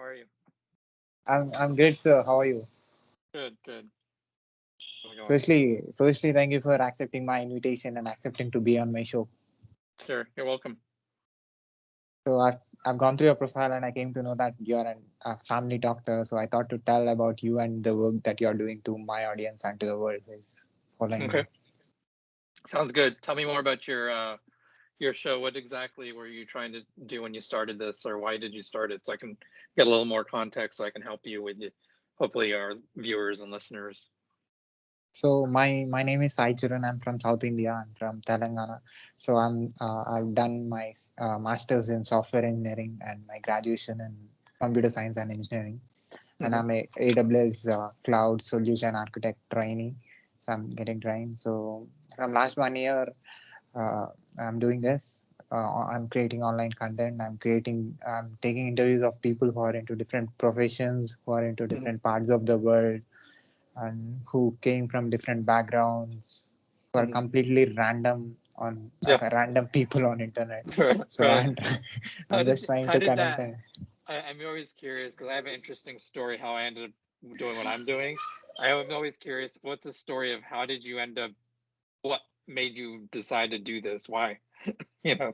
are you? I'm great, sir. How are you? Good, good. How's it going? Firstly, thank you for accepting my invitation and accepting to be on my show. Sure, you're welcome. So I've gone through your profile and I came to know that you're a family doctor. So I thought to tell about you and the work that you're doing to my audience and to the world who is following Okay, you. sounds good. Tell me more about your show. What exactly were you trying to do when you started this, or why did you start it? So I can get a little more context, so I can help you with hopefully our viewers and listeners. So my name is Sai Chiran. I'm from South India. I'm from Telangana. So I've done my masters in software engineering and my graduation in computer science and engineering. And Mm-hmm. I'm a AWS cloud solution architect trainee. So I'm getting trained. So from last 1 year, uh, I'm doing this. I'm creating online content. I'm taking interviews of people who are into different professions, who are into Mm-hmm. different parts of the world, and who came from different backgrounds, who are Mm-hmm. completely Yeah, random people on internet. So right. I'm just trying How to did connect that? them. I'm always curious because I have an interesting story how I ended up doing what I'm doing. I'm always curious. What's the story of how did you end up? What made you decide to do this? Why? You know.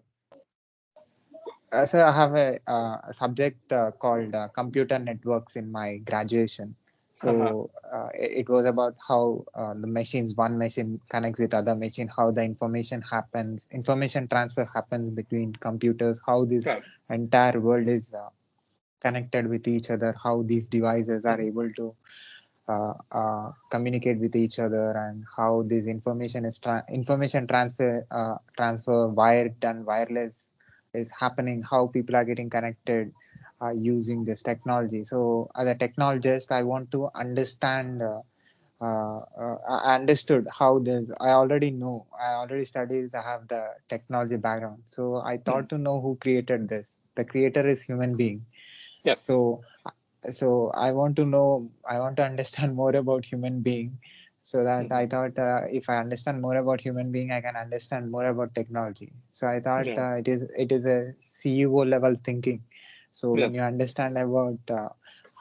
So I have a subject called computer networks in my graduation. Uh-huh. So it was about how one machine connects with other machine, how the information transfer happens between computers, how this Okay. entire world is connected with each other, how these devices are Hmm. able to communicate with each other, and how this information transfer wired and wireless is happening, how people are getting connected using this technology. So as a technologist, I want to understand I understood how this. I already studied. I have the technology background, so I Hmm. thought to know who created this. The creator is human being. Yes. So so I want to understand more about human being, so that Hmm. I thought if I understand more about human being, I can understand more about technology. So I thought Yeah. it is a CEO level thinking. So when Yes. you understand about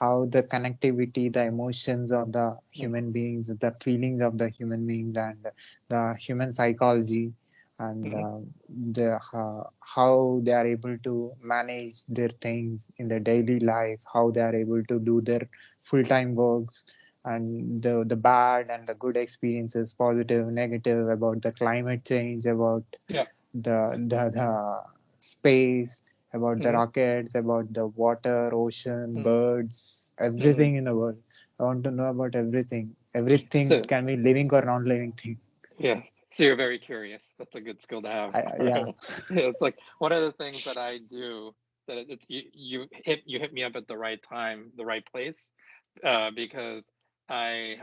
how the connectivity, the emotions of the Hmm. human beings, the feelings of the human beings, and the human psychology, and Hmm. how they are able to manage their things in their daily life, how they are able to do their full-time works, and the bad and the good experiences, positive, negative, about the climate change, about Yeah. the space, about the Hmm. rockets, about the water, ocean, Hmm. birds, Hmm. everything in the world. I want to know about everything. Everything, it So can be living or non-living thing. yeah. So you're very curious. That's a good skill to have. Yeah. It's like one of the things that I do that it's you hit me up at the right time, the right place, because I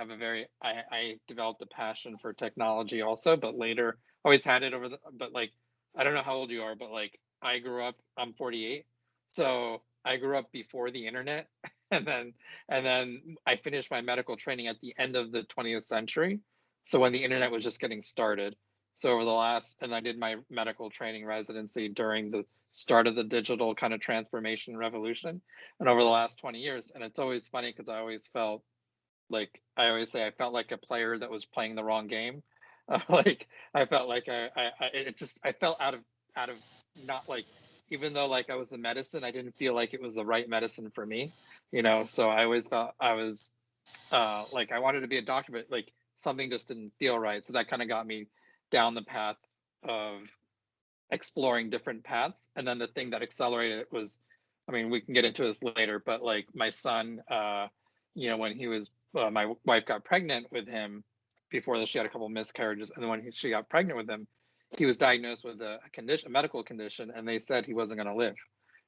developed a passion for technology also, but later always had it but like I don't know how old you are, but like I grew up, I'm 48, so I grew up before the internet, and then I finished my medical training at the end of the 20th century, so when the internet was just getting started. So over the last, and I did my medical training residency during the start of the digital kind of transformation revolution, and over the last 20 years. And it's always funny because I always felt like I always say I felt like a player that was playing the wrong game. Like I felt like I felt out of not like, even though like I was the medicine, I didn't feel like it was the right medicine for me, you know. So I always felt I was like I wanted to be a doctor, but like something just didn't feel right. So that kind of got me down the path of exploring different paths. And then the thing that accelerated it was, I mean, we can get into this later, but like my son, when he was, my wife got pregnant with him. Before this, she had a couple of miscarriages, and then when she got pregnant with him, he was diagnosed with a condition, a medical condition, and they said he wasn't going to live,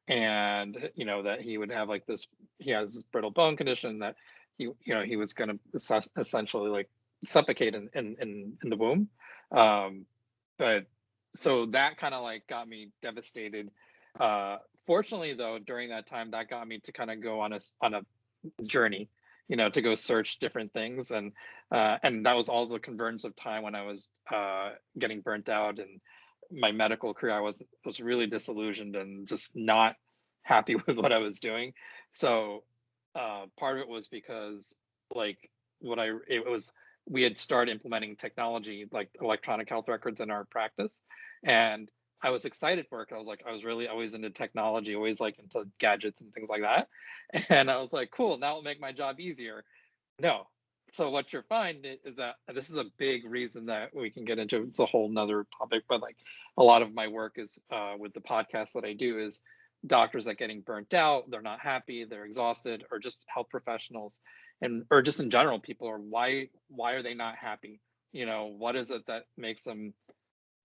and that he would have like this, he has this brittle bone condition that he was going to essentially like suffocate in the womb. But so that kind of like got me devastated. Uh, Fortunately, though, during that time, that got me to kind of go on a journey, to go search different things, and that was also the convergence of time when I was getting burnt out and my medical career. I was really disillusioned and just not happy with what I was doing. So part of it was because like what I it was we had started implementing technology like electronic health records in our practice, and I was excited for it 'cause I was like I was really always into technology, always like into gadgets and things like that, and I was like, cool, now it'll make my job easier. No. So what you're finding is that this is a big reason that we can get into. It's a whole nother topic, but like a lot of my work is with the podcast that I do is doctors that getting burnt out, they're not happy, they're exhausted, or just health professionals, and or just in general, people are why are they not happy? You know, what is it that makes them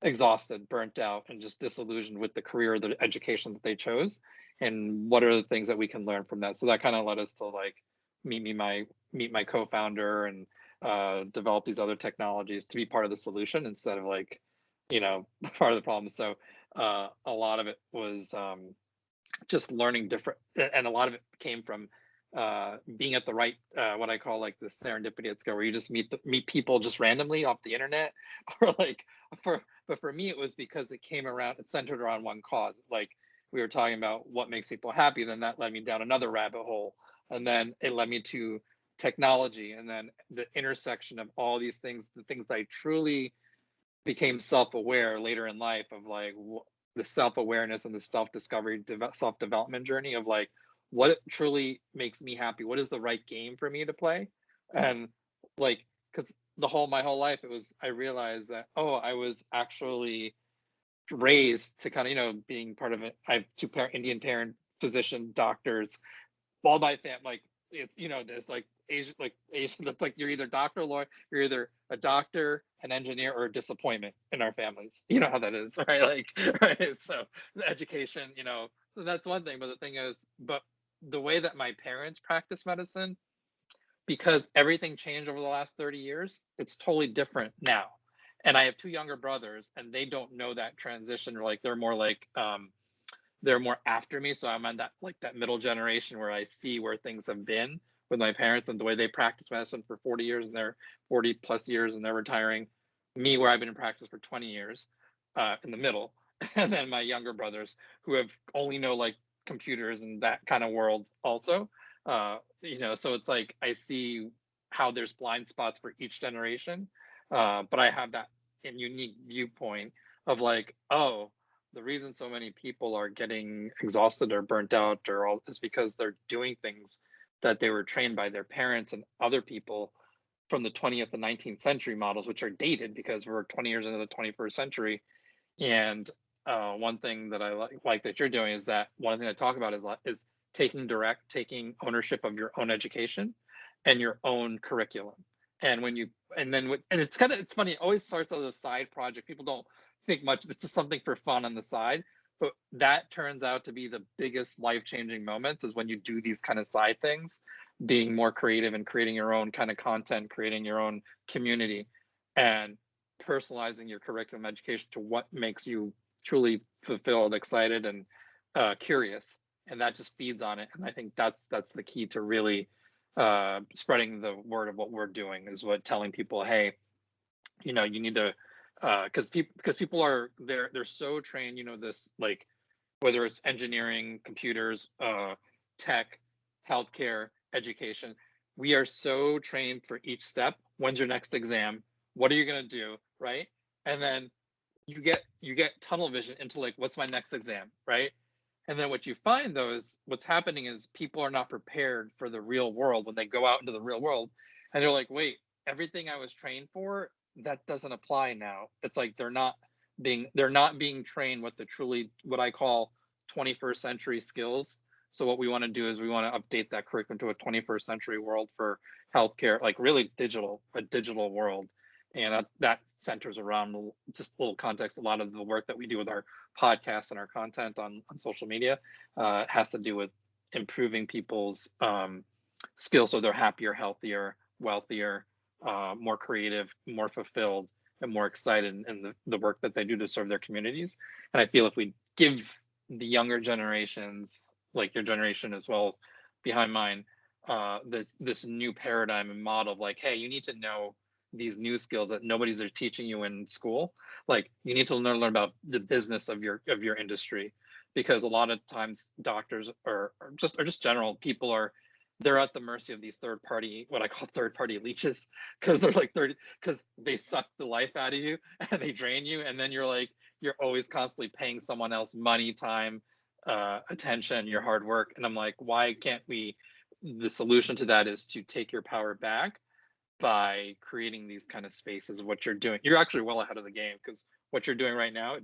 exhausted, burnt out, and just disillusioned with the career, the education that they chose, and what are the things that we can learn from that? So that kind of led us to like meet me my meet my co-founder and develop these other technologies to be part of the solution instead of like part of the problem. So a lot of it was just learning different, and a lot of it came from being at the right what I call like the serendipity at scale, where you just meet people just randomly off the internet, or like but for me it was because it came around, it centered around one cause. Like we were talking about what makes people happy, then that led me down another rabbit hole, and then it led me to technology, and then the intersection of all these things, the things that I truly became self-aware later in life of like the self-awareness and the self-discovery self-development journey of like what truly makes me happy, what is the right game for me to play. And like because the whole my whole life it was I realized that I was actually raised to kind of being part of it. I have two Indian parent physician doctors, all my fam like it's there's like Asian that's like you're either doctor or lawyer, you're either a doctor, an engineer, or a disappointment in our families. You know how that is, right? Like right. So the education, so that's one thing. But the thing is, but the way that my parents practice medicine, because everything changed over the last 30 years, it's totally different now. And I have two younger brothers and they don't know that transition, or like they're more after me, so I'm on that like that middle generation where I see where things have been with my parents and the way they practice medicine for 40 years, and they're 40 plus years and they're retiring. Me, where I've been in practice for 20 years, in the middle, and then my younger brothers who have only know like computers and that kind of world also. So it's like I see how there's blind spots for each generation, but I have that unique viewpoint of like, the reason so many people are getting exhausted or burnt out or all is because they're doing things that they were trained by their parents and other people from the 20th and 19th century models, which are dated because we're 20 years into the 21st century. And one thing that I like that you're doing is that one thing I talk about is taking ownership of your own education and your own curriculum. And when you and then and it's funny, it always starts as a side project. People don't think much. It's just something for fun on the side. But that turns out to be the biggest life-changing moments is when you do these kind of side things, being more creative and creating your own kind of content, creating your own community, and personalizing your curriculum education to what makes you truly fulfilled, excited, and curious. And that just feeds on it. And I think that's the key to really spreading the word of what we're doing, is what telling people, hey, you need to because people are they're so trained, this like whether it's engineering, computers, tech, healthcare, education, we are so trained for each step. When's your next exam? What are you going to do, right? And then you get tunnel vision into like, what's my next exam, right? And then what you find though is what's happening is people are not prepared for the real world when they go out into the real world, and they're like, wait, everything I was trained for, that doesn't apply now. It's like they're not being trained with the truly what I call 21st century skills. So what we want to do is we want to update that curriculum to a 21st century world for healthcare, like really a digital world. And that centers around just a little context. A lot of the work that we do with our podcasts and our content on social media has to do with improving people's skills so they're happier, healthier, wealthier, more creative, more fulfilled, and more excited in the work that they do to serve their communities. And I feel if we give the younger generations, like your generation as well behind mine, this new paradigm and model of like, hey, you need to know these new skills that nobody's teaching you in school. Like you need to learn about the business of your industry, because a lot of times doctors or just general people they're at the mercy of these third party, what I call third party leeches, because they're like 30, because they suck the life out of you and they drain you, and then you're always constantly paying someone else money, time, attention, your hard work. And I'm like, why can't we? The solution to that is to take your power back by creating these kind of spaces of what you're doing. You're actually well ahead of the game, because what you're doing right now,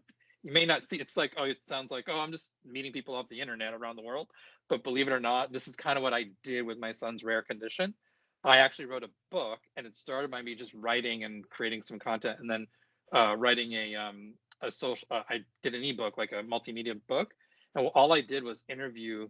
you may not see, it's like, oh, it sounds like, oh, I'm just meeting people off the internet around the world. But believe it or not, this is kind of what I did with my son's rare condition. I actually wrote a book, and it started by me just writing and creating some content, and then writing a social. I did an ebook, like a multimedia book, and all I did was interview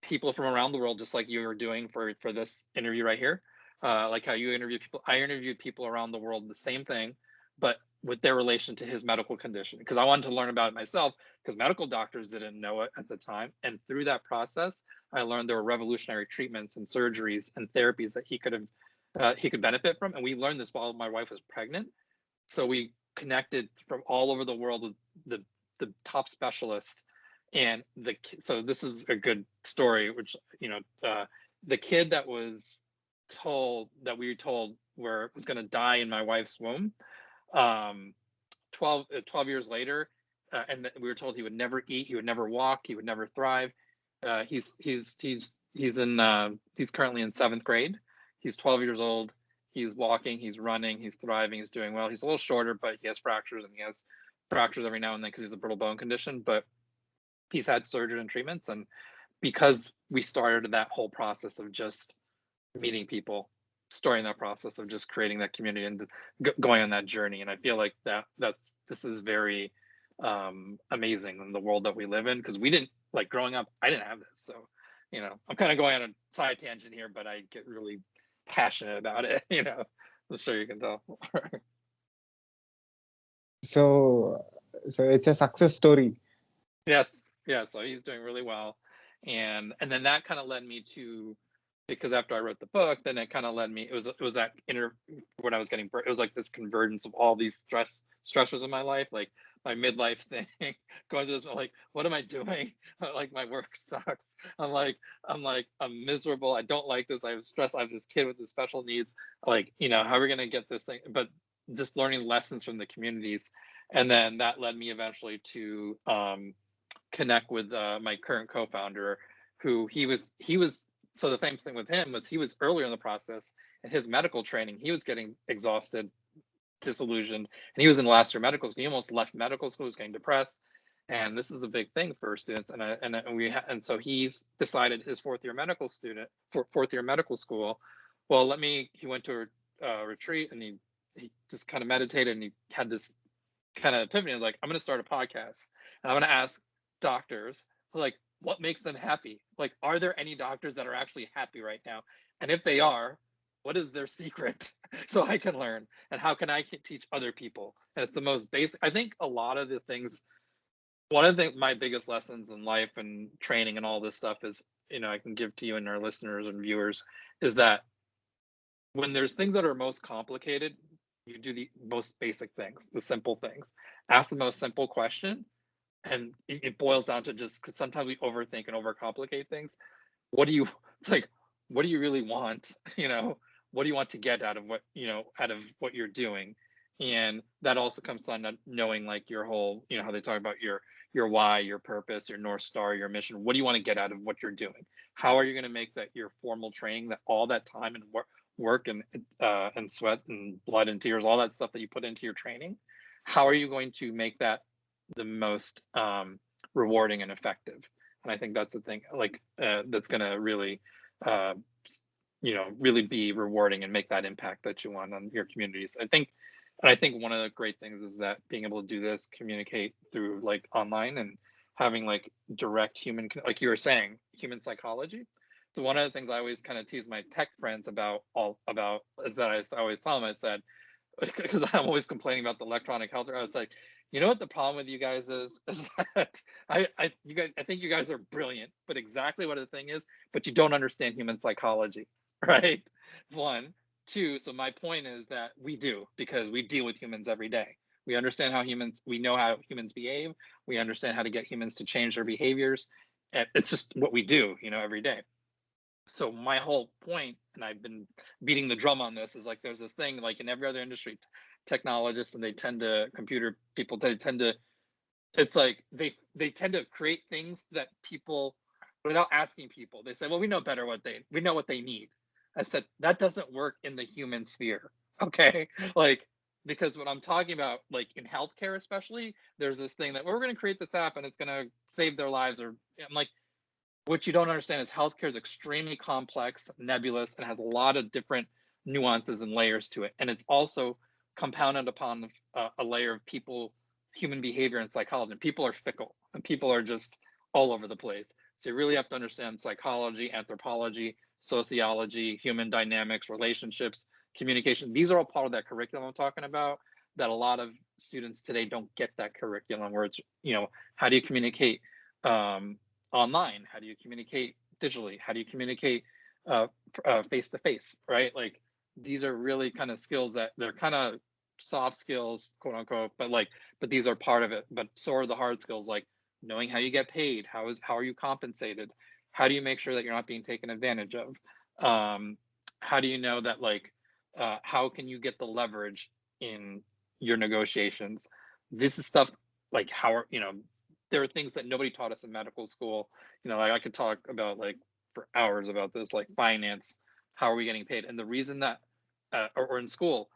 people from around the world, just like you were doing for this interview right here. Like how you interview people, I interviewed people around the world, the same thing, but with their relation to his medical condition, because I wanted to learn about it myself, because medical doctors didn't know it at the time. And through that process, I learned there were revolutionary treatments and surgeries and therapies that he could benefit from. And we learned this while my wife was pregnant. So we connected from all over the world with the top specialists. And so this is a good story, which, the kid that we were told where was going to die in my wife's womb, um 12 years later, and we were told he would never eat, he would never walk, he would never thrive. He's currently in 7th grade. He's 12 years old. He's walking, he's running, he's thriving, he's doing well. He's a little shorter, but he has fractures, and he has fractures every now and then because he's a brittle bone condition. But he's had surgery and treatments, and because we started that whole process of just meeting people, starting that process of just creating that community and going on that journey. And I feel like this is very amazing in the world that we live in, because we didn't, like, growing up, I didn't have this. So, I'm kind of going on a side tangent here, but I get really passionate about it. I'm sure you can tell. So, so it's a success story. Yes, yeah. So he's doing really well, and then that kind of led me to, because after I wrote the book, then it kind of led me. It was that inner, when I was getting, it was like this convergence of all these stressors in my life, like my midlife thing, going to this, like, what am I doing? Like, my work sucks. I'm miserable. I don't like this. I have stress. I have this kid with the special needs. Like, how are we gonna get this thing? But just learning lessons from the communities, and then that led me eventually to connect with my current co-founder, who he was. So the same thing with him was, he was earlier in the process in his medical training. He was getting exhausted, disillusioned, and he was in last year medical school. He almost left medical school. He was getting depressed, and this is a big thing for students. And so he's decided his fourth year medical school. Well, he went to a retreat, and he just kind of meditated, and he had this kind of epiphany. Like, I'm going to start a podcast, and I'm going to ask doctors, like, what makes them happy? Like, are there any doctors that are actually happy right now? And if they are, what is their secret? So I can learn, and how can I teach other people? And it's the most basic. I think a lot of the things, one of my biggest lessons in life and training and all this stuff is, I can give to you and our listeners and viewers, is that when there's things that are most complicated, you do the most basic things, the simple things. Ask the most simple question, and it boils down to, just because sometimes we overthink and overcomplicate things. It's like, what do you really want? What do you want to get out of what you're doing? And that also comes down knowing, like, your whole, how they talk about your why, your purpose, your North Star, your mission. What do you want to get out of what you're doing? How are you going to make that your formal training, that all that time and work and sweat and blood and tears, all that stuff that you put into your training, how are you going to make that the most rewarding and effective? And I think that's the thing, like, that's going to really really be rewarding and make that impact that you want on your communities. I think one of the great things is that being able to do this, communicate through, like, online, and having, like, direct human, like you were saying, human psychology. So one of the things I always kind of tease my tech friends about is that I always tell them, I said, because I'm always complaining about the electronic health. I was like, what the problem with you guys is that I think you guys are brilliant, but exactly what the thing is, but you don't understand human psychology, right? One, two. So my point is that we do, because we deal with humans every day. We know how humans behave. We understand how to get humans to change their behaviors. And it's just what we do, every day. So my whole point, and I've been beating the drum on this, is like there's this thing like in every other industry, technologists and computer people, they tend to it's like they tend to create things that people, without asking people, they say, well, we know what they need. I said that doesn't work in the human sphere. Okay. Like, because what I'm talking about, like in healthcare especially, there's this thing that we're going to create this app and it's going to save their lives. Or I'm like, what you don't understand is healthcare is extremely complex, nebulous, and has a lot of different nuances and layers to it. And it's also compounded upon a layer of human behavior and psychology. And people are fickle, and people are just all over the place. So you really have to understand psychology, anthropology, sociology, human dynamics, relationships, communication. These are all part of that curriculum I'm talking about. That a lot of students today don't get that curriculum, where it's, how do you communicate online? How do you communicate digitally? How do you communicate face to face, right? Like, these are really kind of skills that they're kind of soft skills, quote unquote, but these are part of it. But so are the hard skills, like knowing how you get paid. How are you compensated? How do you make sure that you're not being taken advantage of? How do you know that, like, how can you get the leverage in your negotiations? This is stuff like there are things that nobody taught us in medical school. Like I could talk about like for hours about this, like finance. How are we getting paid? And the reason that, or in school,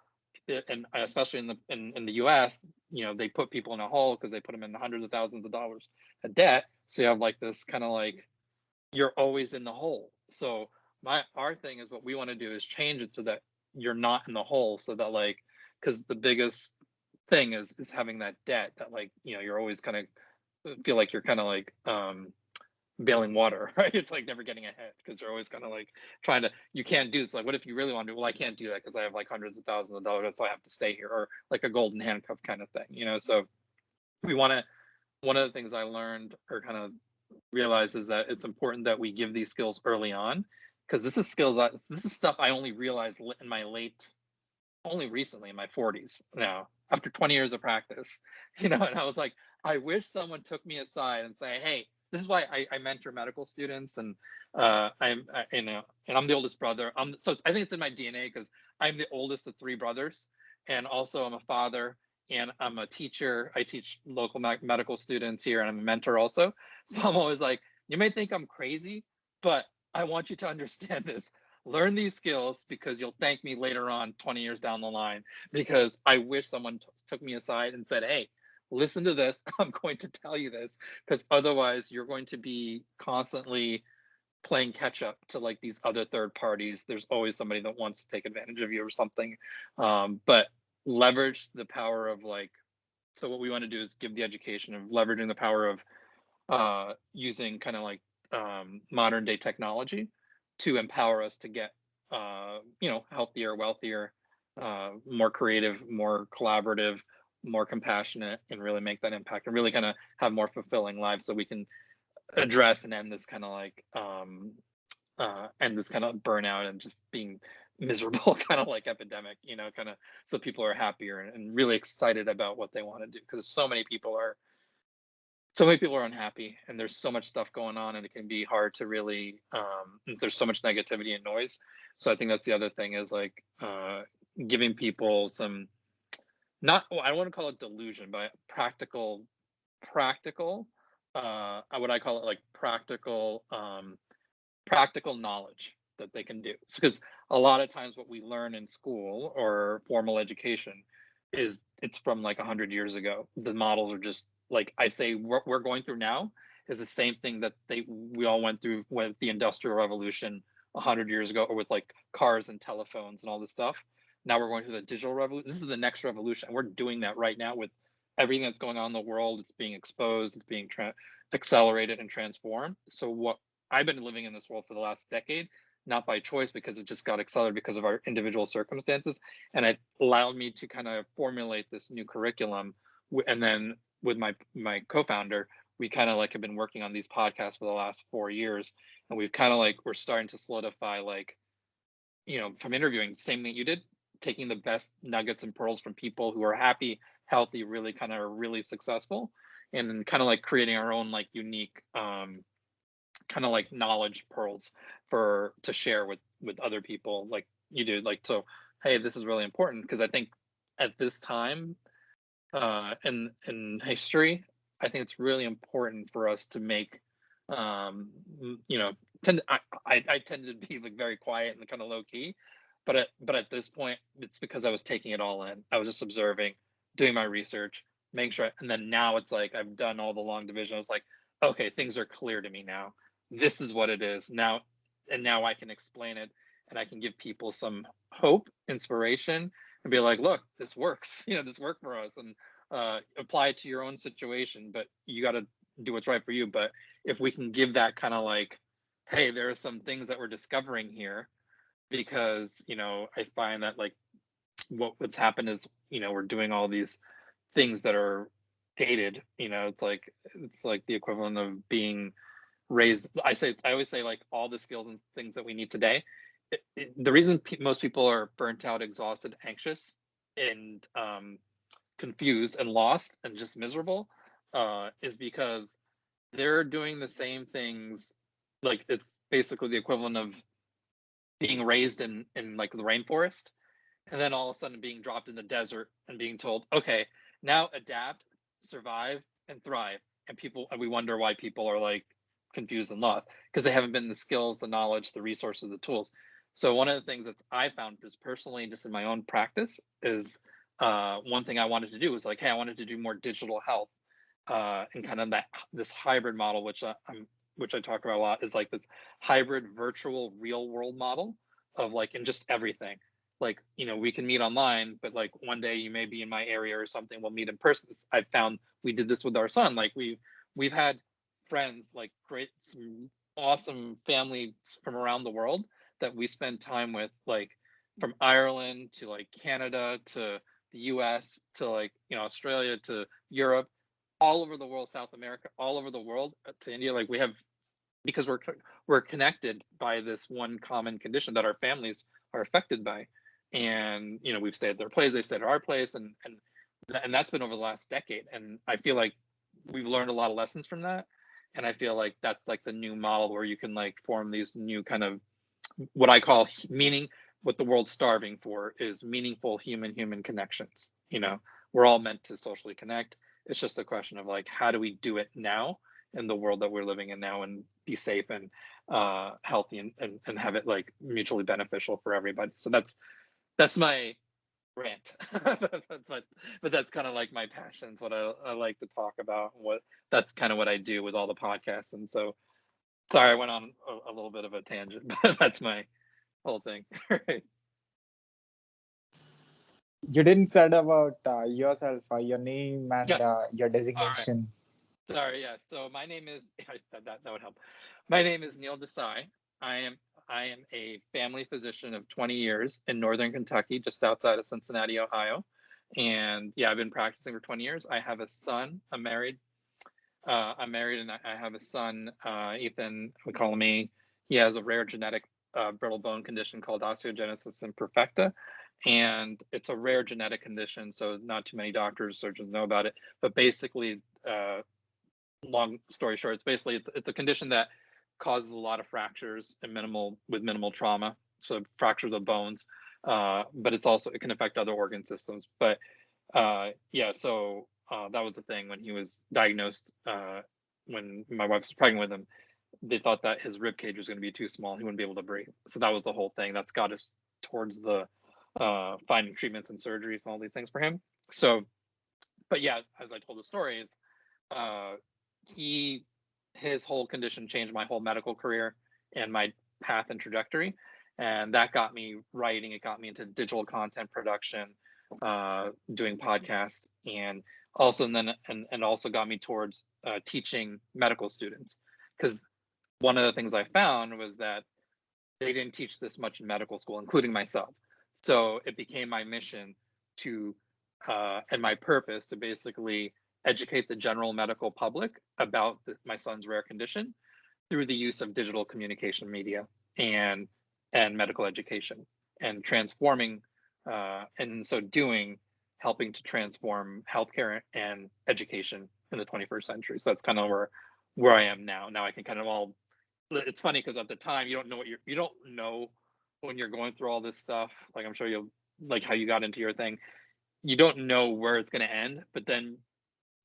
and especially in the U.S., they put people in a hole because they put them in hundreds of thousands of dollars of debt. So you have like this kind of like you're always in the hole. So our thing is, what we want to do is change it so that you're not in the hole. So that, like, because the biggest thing is having that debt that, like, you're always kind of feel like you're kind of like bailing water, right? It's like never getting ahead because you're always kind of like trying to, you can't do this. Like, what if you really want to do? Well, I can't do that because I have like hundreds of thousands of dollars, so I have to stay here, or like a golden handcuff kind of thing. So we want to, one of the things I learned or kind of realized is that it's important that we give these skills early on, because this is stuff I only realized in my only recently in my 40s now, after 20 years of practice. And I was like, I wish someone took me aside and say, hey, this is why I mentor medical students. And and I'm the oldest brother. So I think it's in my DNA because I'm the oldest of three brothers, and also I'm a father, and I'm a teacher. I teach local medical students here, and I'm a mentor also. So I'm always like, you may think I'm crazy, but I want you to understand this. Learn these skills because you'll thank me later on 20 years down the line, because I wish someone took me aside and said, hey, listen to this. I'm going to tell you this, because otherwise you're going to be constantly playing catch up to like these other third parties. There's always somebody that wants to take advantage of you or something. But leverage the power of, like, so what we want to do is give the education of leveraging the power of using kind of like modern day technology to empower us to get healthier, wealthier, more creative, more collaborative, more compassionate, and really make that impact and really kind of have more fulfilling lives, so we can address and end this kind of like burnout and just being miserable kind of like epidemic, kind of, so people are happier and really excited about what they want to do, because so many people are unhappy, and there's so much stuff going on, and it can be hard to really there's so much negativity and noise. So I think that's the other thing, is like giving people some, not, well, I don't want to call it delusion, but practical what I call it, like practical knowledge that they can do. Because a lot of times what we learn in school or formal education it's from like 100 years ago. The models are just like, I say, what we're going through now is the same thing that we all went through with the Industrial Revolution 100 years ago, or with like cars and telephones and all this stuff. Now we're going through the digital revolution. This is the next revolution. We're doing that right now with everything that's going on in the world. It's being exposed, it's being accelerated and transformed. So what, I've been living in this world for the last decade, not by choice, because it just got accelerated because of our individual circumstances. And it allowed me to kind of formulate this new curriculum. And then with my co-founder, we kind of like have been working on these podcasts for the last 4 years. And we've kind of like, we're starting to solidify, like, from interviewing, same thing you did, taking the best nuggets and pearls from people who are happy, healthy, really kind of really successful, and kind of like creating our own like unique kind of like knowledge pearls for to share with other people like you do. Like, so hey, this is really important because I think at this time in history, I think it's really important for us to make, you know, I tend to be like very quiet and kind of low key, but at this point, it's because I was taking it all in. I was just observing, doing my research, making sure, and then now it's like I've done all the long division. I was like, okay, things are clear to me now. This is what it is now, and now I can explain it, and I can give people some hope, inspiration, and be like, look, this works. You know, this worked for us, and apply it to your own situation. But you got to do what's right for you. But if we can give that kind of like, hey, there are some things that we're discovering here, because I find that like what's happened is we're doing all these things that are dated. It's like the equivalent of being raised. I always say like all the skills and things that we need today. The reason most people are burnt out, exhausted, anxious, and confused and lost and just miserable is because they're doing the same things. Like it's basically the equivalent of being raised in like the rainforest, and then all of a sudden being dropped in the desert and being told, okay, now adapt, survive, and thrive. And we wonder why people are like confused and lost because they haven't been the skills, the knowledge, the resources, the tools. So one of the things that I found just personally, just in my own practice, is one thing I wanted to do was like, hey, I wanted to do more digital health, and kind of this hybrid model, which I talk about a lot, is like this hybrid virtual real world model of like in just everything. Like, we can meet online, but like one day you may be in my area or something, we'll meet in person. I found we did this with our son. Like we've had friends, like great, some awesome families from around the world that we spend time with, like from Ireland to like Canada to the US to like, Australia to Europe, all over the world, South America, all over the world, to India. Like we have, because we're connected by this one common condition that our families are affected by. And we've stayed at their place, they've stayed at our place, and that's been over the last decade. And I feel like we've learned a lot of lessons from that. And I feel like that's like the new model where you can like form these new kind of what I call meaning. What the world's starving for is meaningful human connections. We're all meant to socially connect. It's just a question of like, how do we do it now in the world that we're living in now, and be safe and healthy, and have it like mutually beneficial for everybody. So that's my rant. but that's kind of like my passions, what I like to talk about, what that's kind of what I do with all the podcasts. And so sorry I went on a little bit of a tangent, but that's my whole thing. Right. You didn't said about yourself, your name and Yes. your All right. designation. Sorry. Yeah. So my name is that would help. My name is Neel Desai. I am I am a family physician of 20 years in northern Kentucky, just outside of Cincinnati, Ohio. And yeah, I've been practicing for 20 years. I have a son. I'm married, and I have a son, Ethan. We call him E. He has a rare genetic brittle bone condition called osteogenesis imperfecta, and it's a rare genetic condition, so not too many doctors, surgeons know about it. But basically, long story short, it's a condition that causes a lot of fractures and minimal trauma, so fractures of bones. But it can affect other organ systems. But yeah, so that was the thing when he was diagnosed. When my wife was pregnant with him, they thought that his rib cage was going to be too small; he wouldn't be able to breathe. So that was the whole thing. That's got us towards the finding treatments and surgeries and all these things for him. So, but yeah, as I told the story, it's uh, he his whole condition changed my whole medical career and my path and trajectory, and that got me writing. It got me into digital content production, doing podcasts, and also got me towards teaching medical students, because one of the things I found was that they didn't teach this much in medical school, including myself. So it became my mission to and my purpose to basically educate the general medical public about my son's rare condition through the use of digital communication media and medical education, and transforming, and in so doing, helping to transform healthcare and education in the 21st century. So that's kind of where I am now. Now I can kind of all. It's funny because at the time you don't know you don't know when you're going through all this stuff. Like I'm sure you'll like how you got into your thing. You don't know where it's going to end, but then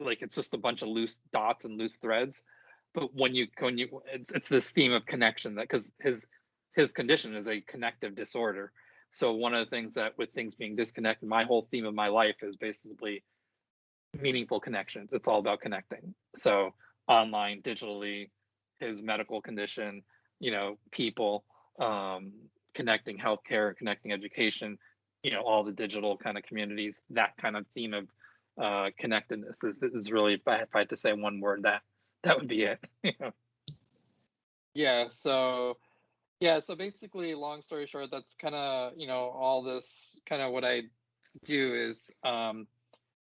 like it's just a bunch of loose dots and loose threads. But when you it's this theme of connection that because his condition is a connective disorder. So one of the things that with things being disconnected, my whole theme of my life is basically meaningful connections. It's all about connecting. So online, digitally, his medical condition, people, um, connecting healthcare, connecting education, all the digital kind of communities. That kind of theme of connectedness is really, if I had to say one word, that would be it. Yeah. So basically, long story short, that's kind of all this kind of what I do is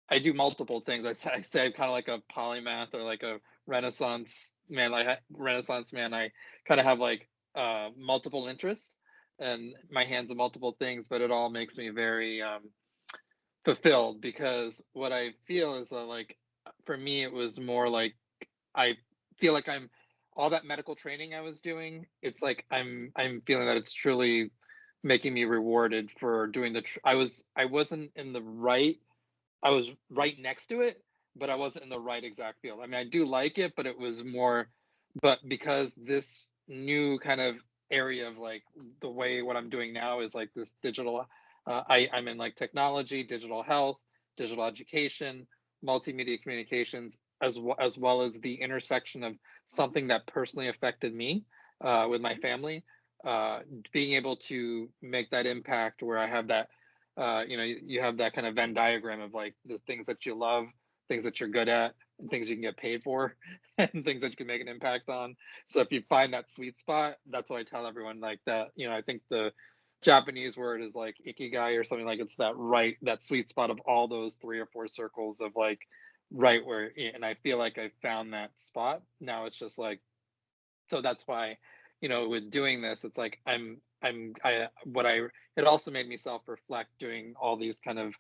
I do multiple things. I say I'm kind of like a polymath or like a Renaissance man. Like Renaissance man, I kind of have like multiple interests and my hands on multiple things, but it all makes me very fulfilled because what I feel is that like for me it was more like I feel like I'm all that medical training I was doing. It's like I'm feeling that it's truly making me rewarded for doing I wasn't in the right I was right next to it, but I wasn't in the right exact field. I mean, I do like it, but it was more, but because this new kind of area of like the way what I'm doing now is like this digital, I'm in like technology, digital health, digital education, multimedia communications, as well as the intersection of something that personally affected me with my family, uh, being able to make that impact where I have that you have that kind of Venn diagram of like the things that you love, things that you're good at, and things you can get paid for, and things that you can make an impact on. So if you find that sweet spot, that's what I tell everyone. Like that, I think the Japanese word is like ikigai or something like it's that sweet spot of all those three or four circles of like right where, and I feel like I found that spot. Now it's just like so that's why with doing this it's like I what I it also made me self reflect doing all these kind of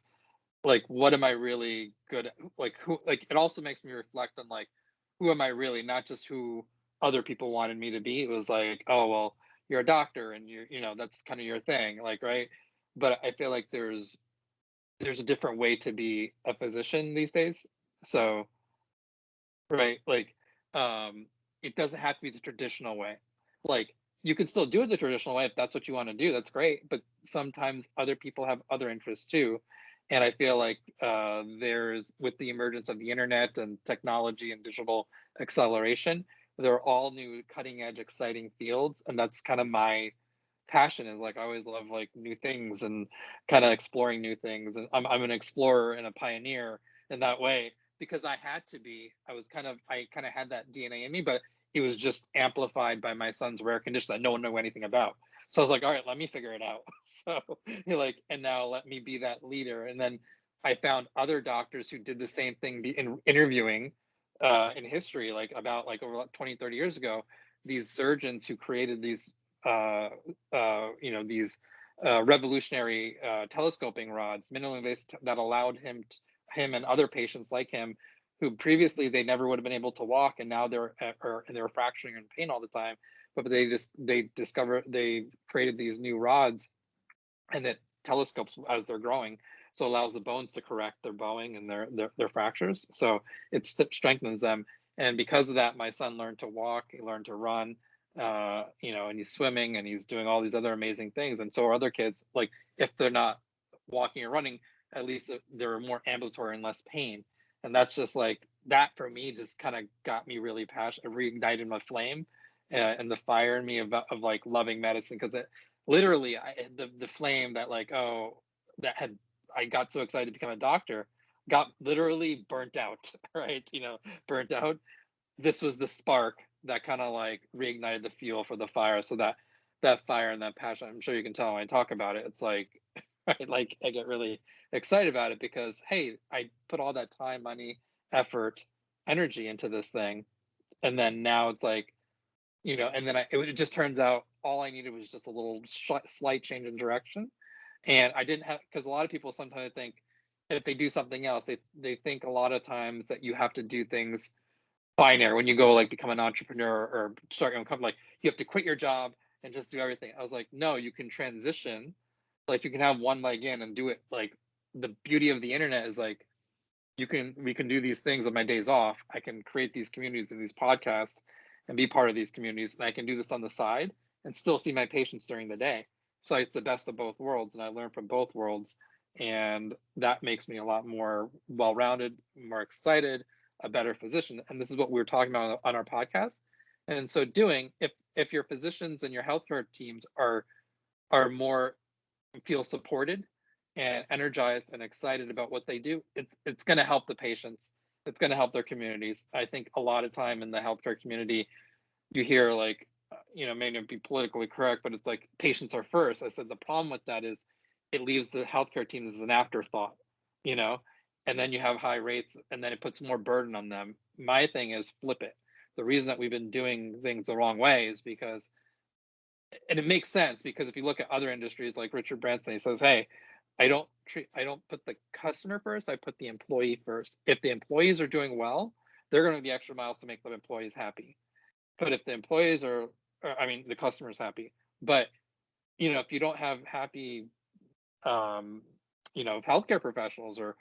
like what am I really good at, like who like it also makes me reflect on like who am I really, not just who other people wanted me to be. It was like, oh well, you're a doctor and that's kind of your thing, like, right? But I feel like there's a different way to be a physician these days. So right, like, um, it doesn't have to be the traditional way. Like, you can still do it the traditional way if that's what you want to do. That's great, but sometimes other people have other interests too. And I feel like there's with the emergence of the internet and technology and digital acceleration, there are all new cutting edge, exciting fields, and that's kind of my passion. Is like I always love like new things and kind of exploring new things. And I'm an explorer and a pioneer in that way because I kind of had that DNA in me, but it was just amplified by my son's rare condition that no one knew anything about. So I was like, all right, let me figure it out. So you're like, and now let me be that leader. And then I found other doctors who did the same thing in interviewing in history, like about like over 20, 30 years ago, these surgeons who created these revolutionary telescoping rods, minimally invasive, that allowed him and other patients like him who previously they never would have been able to walk and now they're fracturing and pain all the time, but they created these new rods and it telescopes as they're growing, so it allows the bones to correct their bowing and their fractures, so strengthens them. And because of that my son learned to walk, he learned to run, and he's swimming and he's doing all these other amazing things, and so are other kids. Like if they're not walking or running, at least they're more ambulatory and less pain. And that's just like that for me just kind of got me really passionate, reignited my flame and the fire in me of like loving medicine, because it literally the flame that like that had I got so excited to become a doctor got literally burnt out. Right, burnt out. This was the spark that kind of like reignited the fuel for the fire, so that fire and that passion, I'm sure you can tell when I talk about it, it's like right, like I get really excited about it because hey, I put all that time, money, effort, energy into this thing, and then now it's like and then it just turns out all I needed was just a little slight change in direction. And I didn't have, because a lot of people sometimes think if they do something else, they think a lot of times that you have to do things binary when you go like become an entrepreneur or start your own company. Like you have to quit your job and just do everything. I was like, no, you can transition. Like you can have one leg in and do it. Like the beauty of the internet is like we can do these things on my days off. I can create these communities and these podcasts and be part of these communities, and I can do this on the side and still see my patients during the day. So it's the best of both worlds, and I learn from both worlds, and that makes me a lot more well-rounded, more excited, a better physician. And this is what we were talking about on our podcast. And so doing, if your physicians and your healthcare teams are more feel supported and energized and excited about what they do, it's going to help the patients. It's going to help their communities. I think a lot of time in the healthcare community, you hear like, may not be politically correct, but it's like patients are first. I said the problem with that is it leaves the healthcare teams as an afterthought, you know, and then you have high rates, and then it puts more burden on them. My thing is flip it. The reason that we've been doing things the wrong way is because, and it makes sense because if you look at other industries like Richard Branson, he says, hey, I don't put the customer first, I put the employee first. If the employees are doing well, they're going to be extra miles to make the employees happy. But if the employees I mean, the customer's happy. But if you don't have happy, um, healthcare professionals or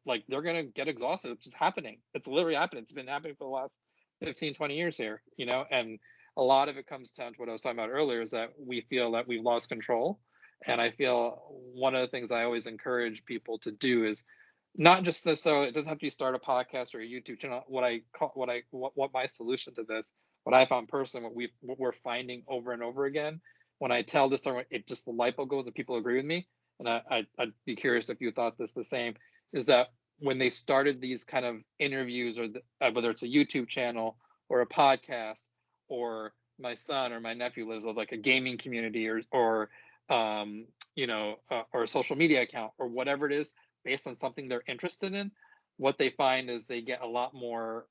like they're gonna get exhausted. It's just happening. It's literally happening. It's been happening for the last 15, 20 years here. And a lot of it comes down to what I was talking about earlier is that we feel that we've lost control. And I feel one of the things I always encourage people to do is not just necessarily, it doesn't have to be start a podcast or a YouTube channel. What my solution to this, what I found personally, what we're finding over and over again, when I tell this story, it just the light bulb goes and people agree with me. And I'd be curious if you thought this the same, is that when they started these kind of interviews or whether it's a YouTube channel or a podcast, or my son or my nephew lives with like a gaming community or or a social media account or whatever it is based on something they're interested in, what they find is they get a lot more,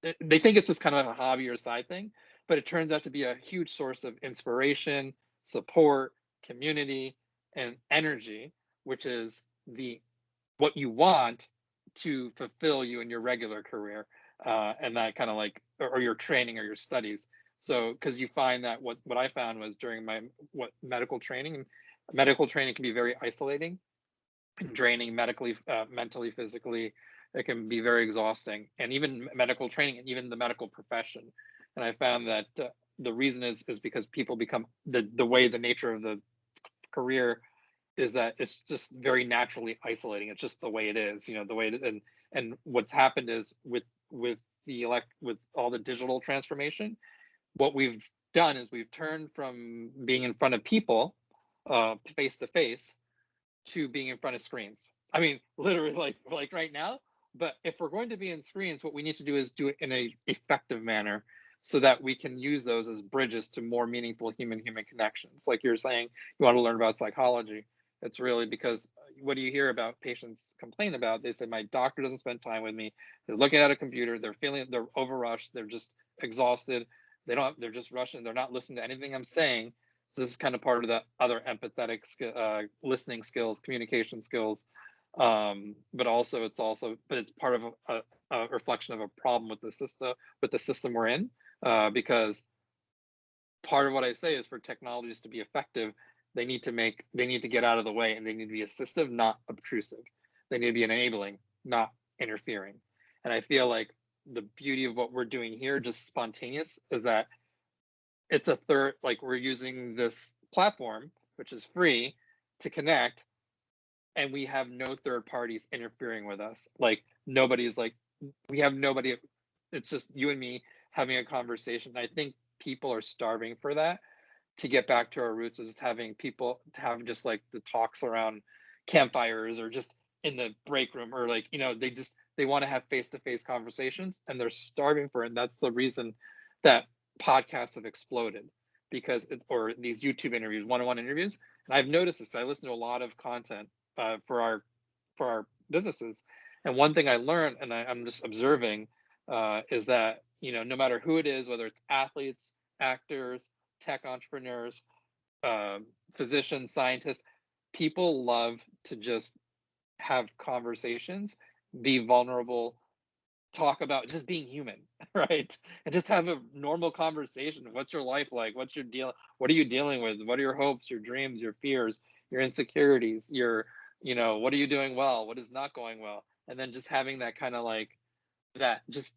they think it's just kind of a hobby or side thing, but it turns out to be a huge source of inspiration, support, community, and energy, which is the what you want to fulfill you in your regular career, and that kind of like or your training or your studies. So because you find that what I found was during my medical training can be very isolating and draining medically, mentally, physically. It can be very exhausting, and even medical training and even the medical profession. And I found that the reason is because people become the way the nature of the career is that it's just very naturally isolating. It's just the way it is, the way it, and what's happened is with with all the digital transformation, what we've done is we've turned from being in front of people, face to face, to being in front of screens. I mean, literally, like right now. But if we're going to be in screens, what we need to do is do it in a effective manner, so that we can use those as bridges to more meaningful human connections. Like you're saying, you want to learn about psychology. It's really because what do you hear about patients complain about? They say my doctor doesn't spend time with me. They're looking at a computer. They're overrushed. They're just exhausted. They're just rushing. They're not listening to anything I'm saying. So this is kind of part of the other empathetic listening skills, communication skills, but it's part of a reflection of a problem with the system we're in, because part of what I say is for technologies to be effective, they need to get out of the way, and they need to be assistive, not obtrusive. They need to be enabling, not interfering. And I feel like the beauty of what we're doing here, just spontaneous, is that it's a third, like we're using this platform, which is free, to connect, and we have no third parties interfering with us. Like nobody's like, we have nobody. It's just you and me having a conversation. I think people are starving for that, to get back to our roots of just having people to have just like the talks around campfires or just in the break room, or like, they want to have face-to-face conversations, and they're starving for it. And that's the reason that podcasts have exploded, or these YouTube interviews, one-on-one interviews. And I've noticed this. I listen to a lot of content for our businesses, and one thing I learned, and I'm just observing, is that no matter who it is, whether it's athletes, actors, tech entrepreneurs, physicians, scientists, people love to just have conversations, be vulnerable, talk about just being human, right? And just have a normal conversation. What's your life like? What's your deal? What are you dealing with? What are your hopes, your dreams, your fears, your insecurities, what are you doing well? What is not going well? And then just having that kind of like that just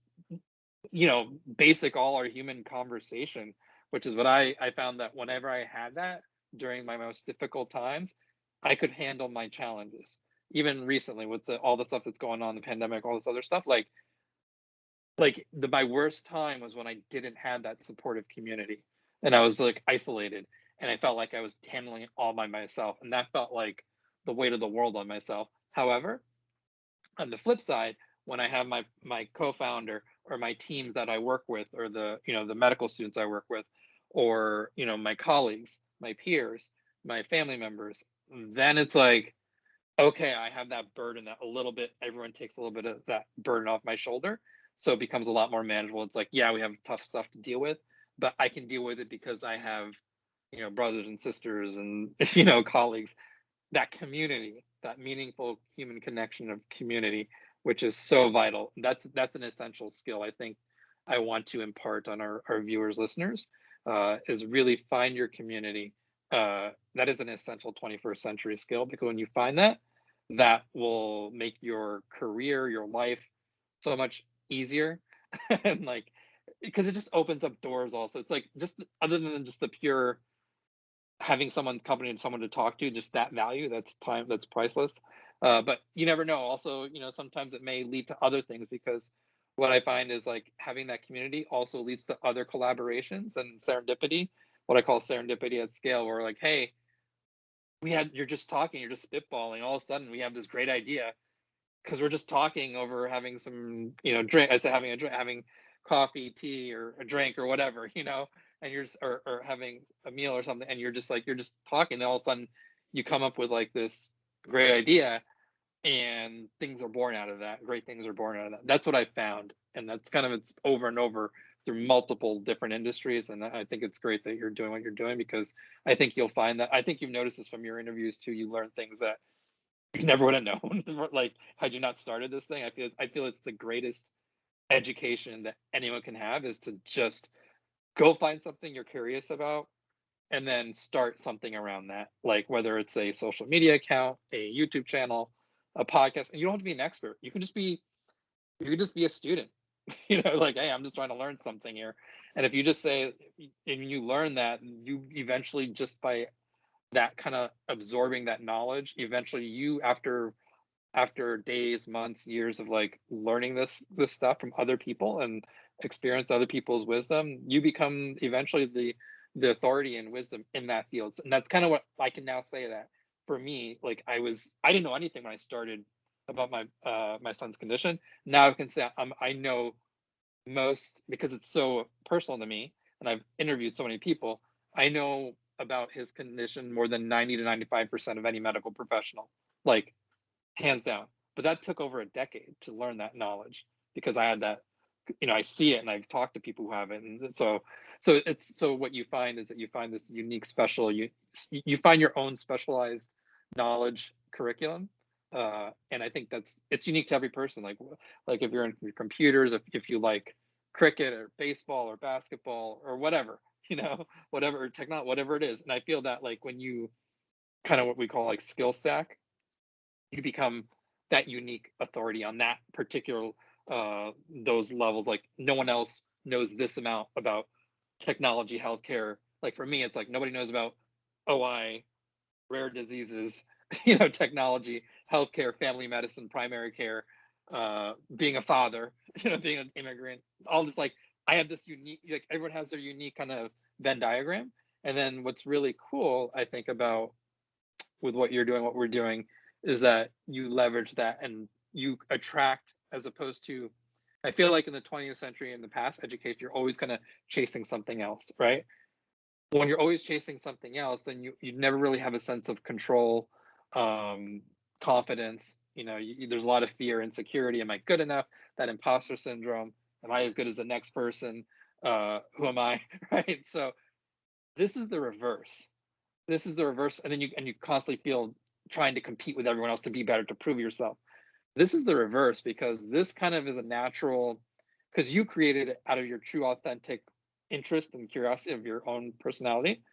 basic all our human conversation, which is what I found that whenever I had that during my most difficult times, I could handle my challenges. Even recently with all the stuff that's going on, the pandemic, all this other stuff, my worst time was when I didn't have that supportive community and I was like isolated and I felt like I was handling it all by myself and that felt like the weight of the world on myself. However, on the flip side, when I have my co-founder or my teams that I work with, or the medical students I work with, or my colleagues, my peers, my family members, then it's like, okay, I have that burden that a little bit, everyone takes a little bit of that burden off my shoulder. So it becomes a lot more manageable. It's like, yeah, we have tough stuff to deal with, but I can deal with it because I have, brothers and sisters and, colleagues, that community, that meaningful human connection of community, which is so vital. That's an essential skill I think I want to impart on our viewers, listeners, is really find your community. That is an essential 21st century skill because when you find that, that will make your career, your life so much easier. And like, because it just opens up doors also. It's like just other than just the pure having someone's company and someone to talk to, just that value, that's time, that's priceless. But you never know. Also, sometimes it may lead to other things because what I find is like having that community also leads to other collaborations and serendipity, what I call serendipity at scale, where like, hey, you're just talking, you're just spitballing. All of a sudden, we have this great idea because we're just talking over having some, drink. I said having a drink, having coffee, tea, or a drink or whatever, and you're just, or having a meal or something, and you're just talking. Then all of a sudden, you come up with like this great idea, and things are born out of that. Great things are born out of that. That's what I found, and that's kind of it's over and over through multiple different industries. And I think it's great that you're doing what you're doing because I think you'll find that. I think you've noticed this from your interviews too. You learn things that you never would have known like had you not started this thing. I feel it's the greatest education that anyone can have is to just go find something you're curious about and then start something around that, like whether it's a social media account, a YouTube channel, a podcast. And you don't have to be an expert. You can just be a student. Like, hey, I'm just trying to learn something here. And if you just say, and you learn that, you eventually, just by that kind of absorbing that knowledge, eventually you, after days, months, years of like learning this stuff from other people and experience other people's wisdom, you become eventually the authority and wisdom in that field. And that's kind of what I can now say, that for me, like I didn't know anything when I started about my son's condition. Now I can say I know most because it's so personal to me and I've interviewed so many people. I know about his condition more than 90 to 95% of any medical professional. Like, hands down. But that took over a decade to learn that knowledge because I had that, I see it and I've talked to people who have it. And so what you find is that you find this unique special, you find your own specialized knowledge curriculum. And I think it's unique to every person. Like if you're in your computers, if you like cricket or baseball or basketball or whatever, whatever technology, whatever it is. And I feel that like when you kind of what we call like skill stack, you become that unique authority on that particular those levels. Like no one else knows this amount about technology, healthcare. Like for me, it's like nobody knows about OI, rare diseases, technology, healthcare, family medicine, primary care, being a father, being an immigrant, all this. Like I have this unique, like everyone has their unique kind of Venn diagram. And then what's really cool, I think, about with what you're doing, what we're doing, is that you leverage that and you attract, as opposed to, I feel like in the 20th century, in the past education, you're always kind of chasing something else, right? When you're always chasing something else, then you never really have a sense of control, um, confidence. There's a lot of fear, insecurity. Am I good enough? That imposter syndrome. Am I as good as the next person? Who am I? Right. So this is the reverse. And then you constantly feel trying to compete with everyone else to be better, to prove yourself. This is the reverse, because this kind of is a natural, because you created it out of your true authentic interest and curiosity of your own personality.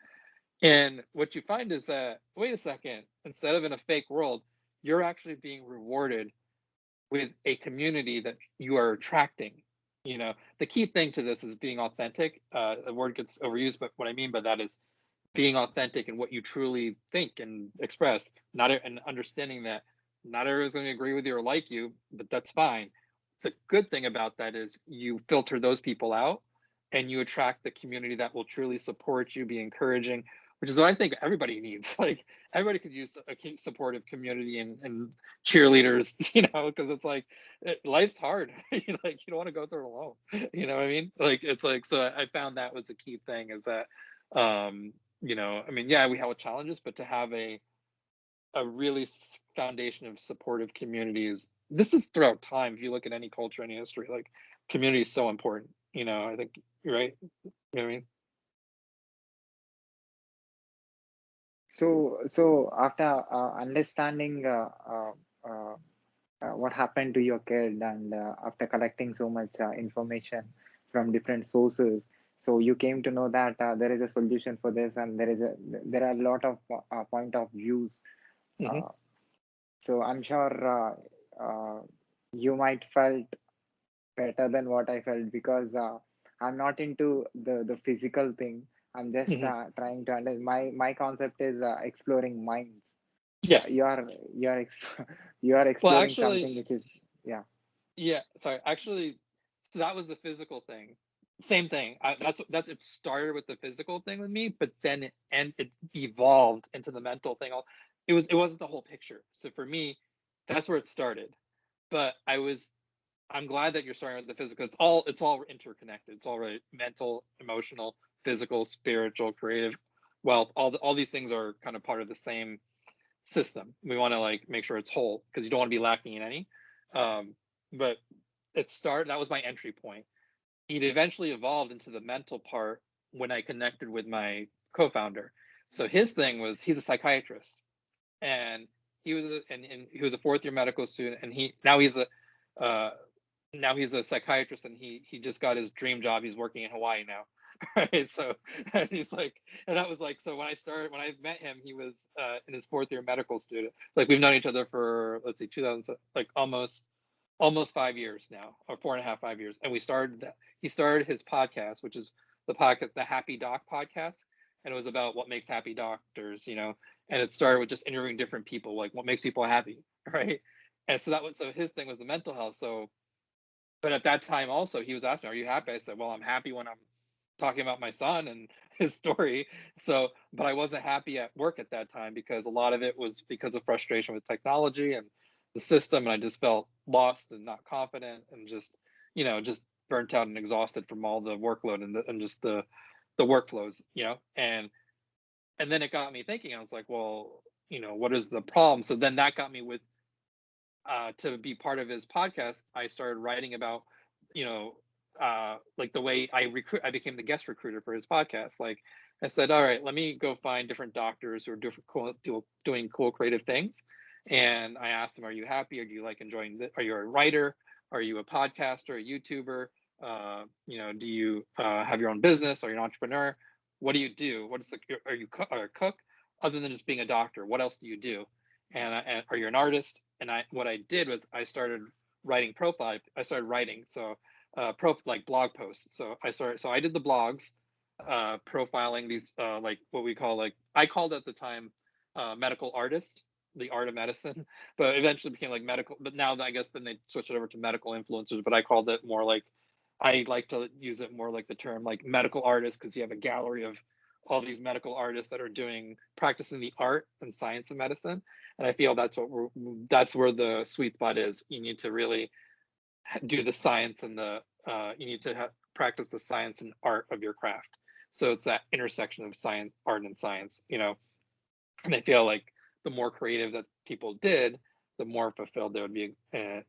And what you find is that, wait a second, instead of in a fake world, you're actually being rewarded with a community that you are attracting. The key thing to this is being authentic. The word gets overused, but what I mean by that is being authentic in what you truly think and express, not and understanding that not everyone's going to agree with you or like you, but that's fine. The good thing about that is you filter those people out and you attract the community that will truly support you, be encouraging, which is what I think everybody needs. Like, everybody could use a supportive community and cheerleaders, because it's like, life's hard. Like, you don't want to go through it alone. You know what I mean? Like, it's like, so I found that was a key thing, is that I mean, yeah, we have challenges, but to have a really foundation of supportive communities. This is throughout time. If you look at any culture, any history, like, community is so important. I think you're right. You know what I mean? So after understanding what happened to your kid, and after collecting so much information from different sources, so you came to know that there is a solution for this, and there are a lot of point of views. Hmm. Uh, so I'm sure you might felt better than what I felt, because I'm not into the physical thing. I'm just Hmm. trying to understand. My concept is exploring minds. Yes. You are you are Well, exploring actually, something which is, yeah. yeah. Sorry. Actually, so that was the physical thing. Same thing. That's it started with the physical thing with me, but then it evolved into the mental thing. It wasn't the whole picture. So for me, that's where it started. But I'm glad that you're starting with the physical. It's all interconnected. It's all right. Mental, emotional, physical, spiritual, creative, wealth. All these things are kind of part of the same system. We want to, like, make sure it's whole, because you don't want to be lacking in any. But that was my entry point. It eventually evolved into the mental part when I connected with my co-founder. So his thing was, he's a psychiatrist, and and he was a fourth year medical student, and uh, now he's a psychiatrist, and he just got his dream job. He's working in Hawaii now. Right. So, and he's like, and that was like, so when I met him, he was in his fourth year medical student. Like, we've known each other for, let's see, 2000, like, almost 5 years now, or 4.5, 5 years. And he started his podcast, which is the Happy Doc podcast. And it was about what makes happy doctors. And it started with just interviewing different people, like, what makes people happy. Right. And so his thing was the mental health. So, but at that time also, he was asking, "Are you happy?" I said, "Well, I'm happy when I'm talking about my son and his story." So, but I wasn't happy at work at that time, because a lot of it was because of frustration with technology and the system, and I just felt lost and not confident, and just burnt out and exhausted from all the workload and just the workflows. And then it got me thinking. I was like, well, what is the problem? So then that got me with to be part of his podcast. I started writing about, like, the way I became the guest recruiter for his podcast. Like, I said, all right, let me go find different doctors who are doing cool creative things. And I asked them, are you happy? Or do you like enjoying are you a writer? Are you a podcaster, a YouTuber? Do you have your own business? Are you an entrepreneur? What do you do? Are you a cook? Other than just being a doctor, what else do you do? And are you an artist? And what I did was I started writing profile. I started writing, so like blog posts. So I did the blogs, profiling these, like, what we call, like, I called at the time, medical artist, the art of medicine, but eventually became like medical. But now I guess then they switched it over to medical influencers. But I called it more like, I like to use it more like the term, like, medical artist, because you have a gallery of all these medical artists that are practicing the art and science of medicine. And I feel that's where the sweet spot is. You need to really do the science and you need to practice the science and art of your craft. So it's that intersection of science, art, and science. And I feel like the more creative that people did, the more fulfilled they would be, in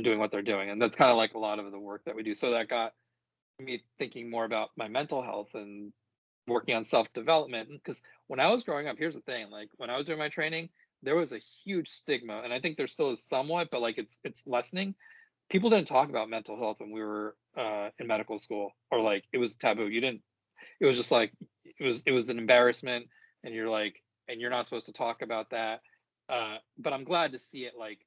doing what they're doing. And that's kind of like a lot of the work that we do. So that got me thinking more about my mental health, and working on self-development. Because when I was growing up, here's the thing, like when I was doing my training, there was a huge stigma, and I think there still is somewhat, but like it's lessening. People didn't talk about mental health when we were in medical school, or like it was taboo. You didn't. It was just like it was an embarrassment, and you're like, and you're not supposed to talk about that. But I'm glad to see it like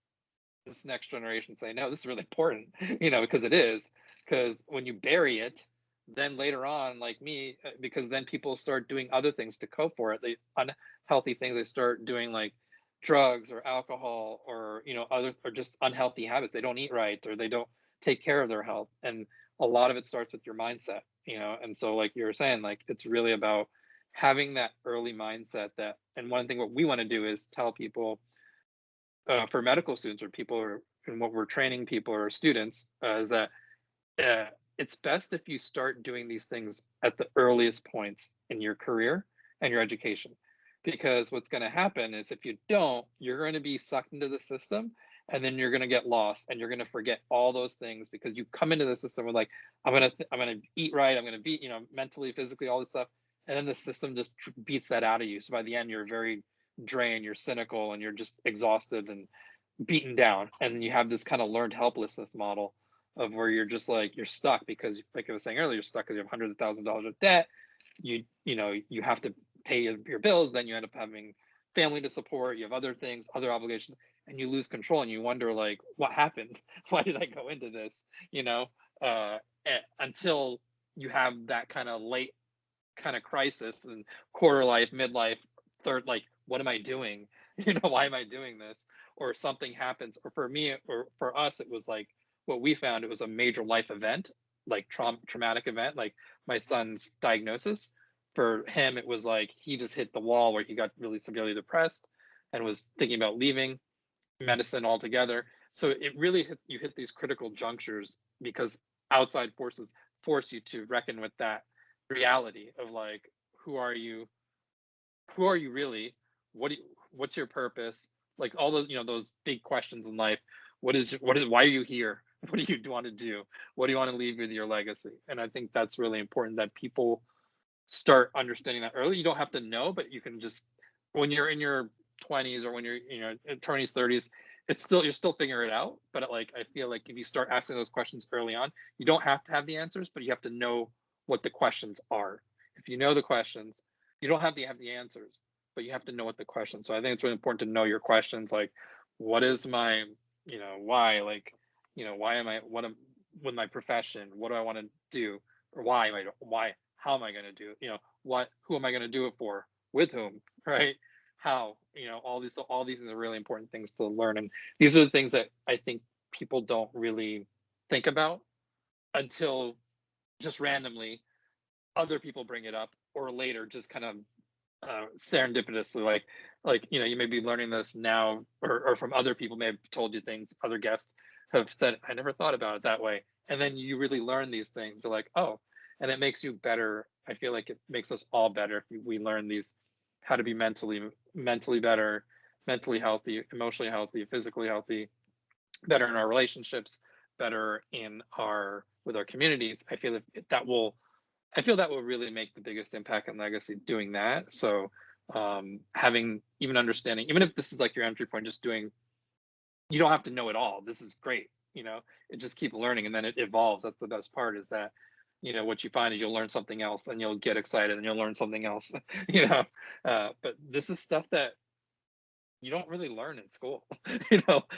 this next generation say, no, this is really important, because it is. Because when you bury it, then later on, like me, because then people start doing other things to cope for it. They unhealthy things. They start doing like drugs or alcohol or other or just unhealthy habits. They don't eat right or they don't take care of their health. And a lot of it starts with your mindset. And so like you were saying, like it's really about having that early mindset that. And one thing what we want to do is tell people for medical students or people or and what we're training people or students is that uh, it's best if you start doing these things at the earliest points in your career and your education. Because what's going to happen is if you don't, you're going to be sucked into the system and then you're going to get lost and you're going to forget all those things because you come into the system with like, I'm going to eat right. I'm going to be, mentally, physically, all this stuff. And then the system just beats that out of you. So by the end, you're very drained, you're cynical, and you're just exhausted and beaten down. And you have this kind of learned helplessness model of where you're just like you're stuck because like I was saying earlier, you're stuck because you have hundreds of thousands of dollars of debt. You have to pay your bills, then you end up having family to support, you have other things, other obligations, and you lose control and you wonder like what happened? Why did I go into this? Until you have that kind of late kind of crisis and quarter life, midlife, third, like, what am I doing? Why am I doing this? Or something happens. Or for me, or for us, it was like what we found, it was a major life event, like traumatic event, like my son's diagnosis. For him, it was like he just hit the wall where he got really severely depressed and was thinking about leaving medicine altogether. So it really you hit these critical junctures because outside forces force you to reckon with that reality of like who are you who are you really, what's your purpose, like all those those big questions in life. What is why are you here? What do you want to do? What do you want to leave with your legacy? And I think that's really important that people start understanding that early. You don't have to know, but you can just when you're in your 20s or when you're in 20s 30s, it's still you're still figuring it out. But like I feel like if you start asking those questions early on, you don't have to have the answers, but you have to know what the questions are. If you know the questions, you don't have the answers, but you have to know what the questions. So I think it's really important to know your questions, like what is my why, like why am I what am with my profession, what do I want to do, or why how am I going to do it? What who am I going to do it for, with whom, right? How, all these are really important things to learn, and these are the things that I think people don't really think about until just randomly other people bring it up or later just kind of serendipitously, like you may be learning this now or from other people may have told you things, other guests have said, I never thought about it that way, and then you really learn these things. You're like, oh, and it makes you better. I feel like it makes us all better if we learn these, how to be mentally better, mentally healthy, emotionally healthy, physically healthy, better in our relationships, better in our with our communities. I feel that will really make the biggest impact and legacy doing that. So having even understanding, even if this is like your entry point, just doing, you don't have to know it all. This is great. It just keep learning and then it evolves. That's the best part, is that, what you find is you'll learn something else and you'll get excited and you'll learn something else, but this is stuff that you don't really learn in school.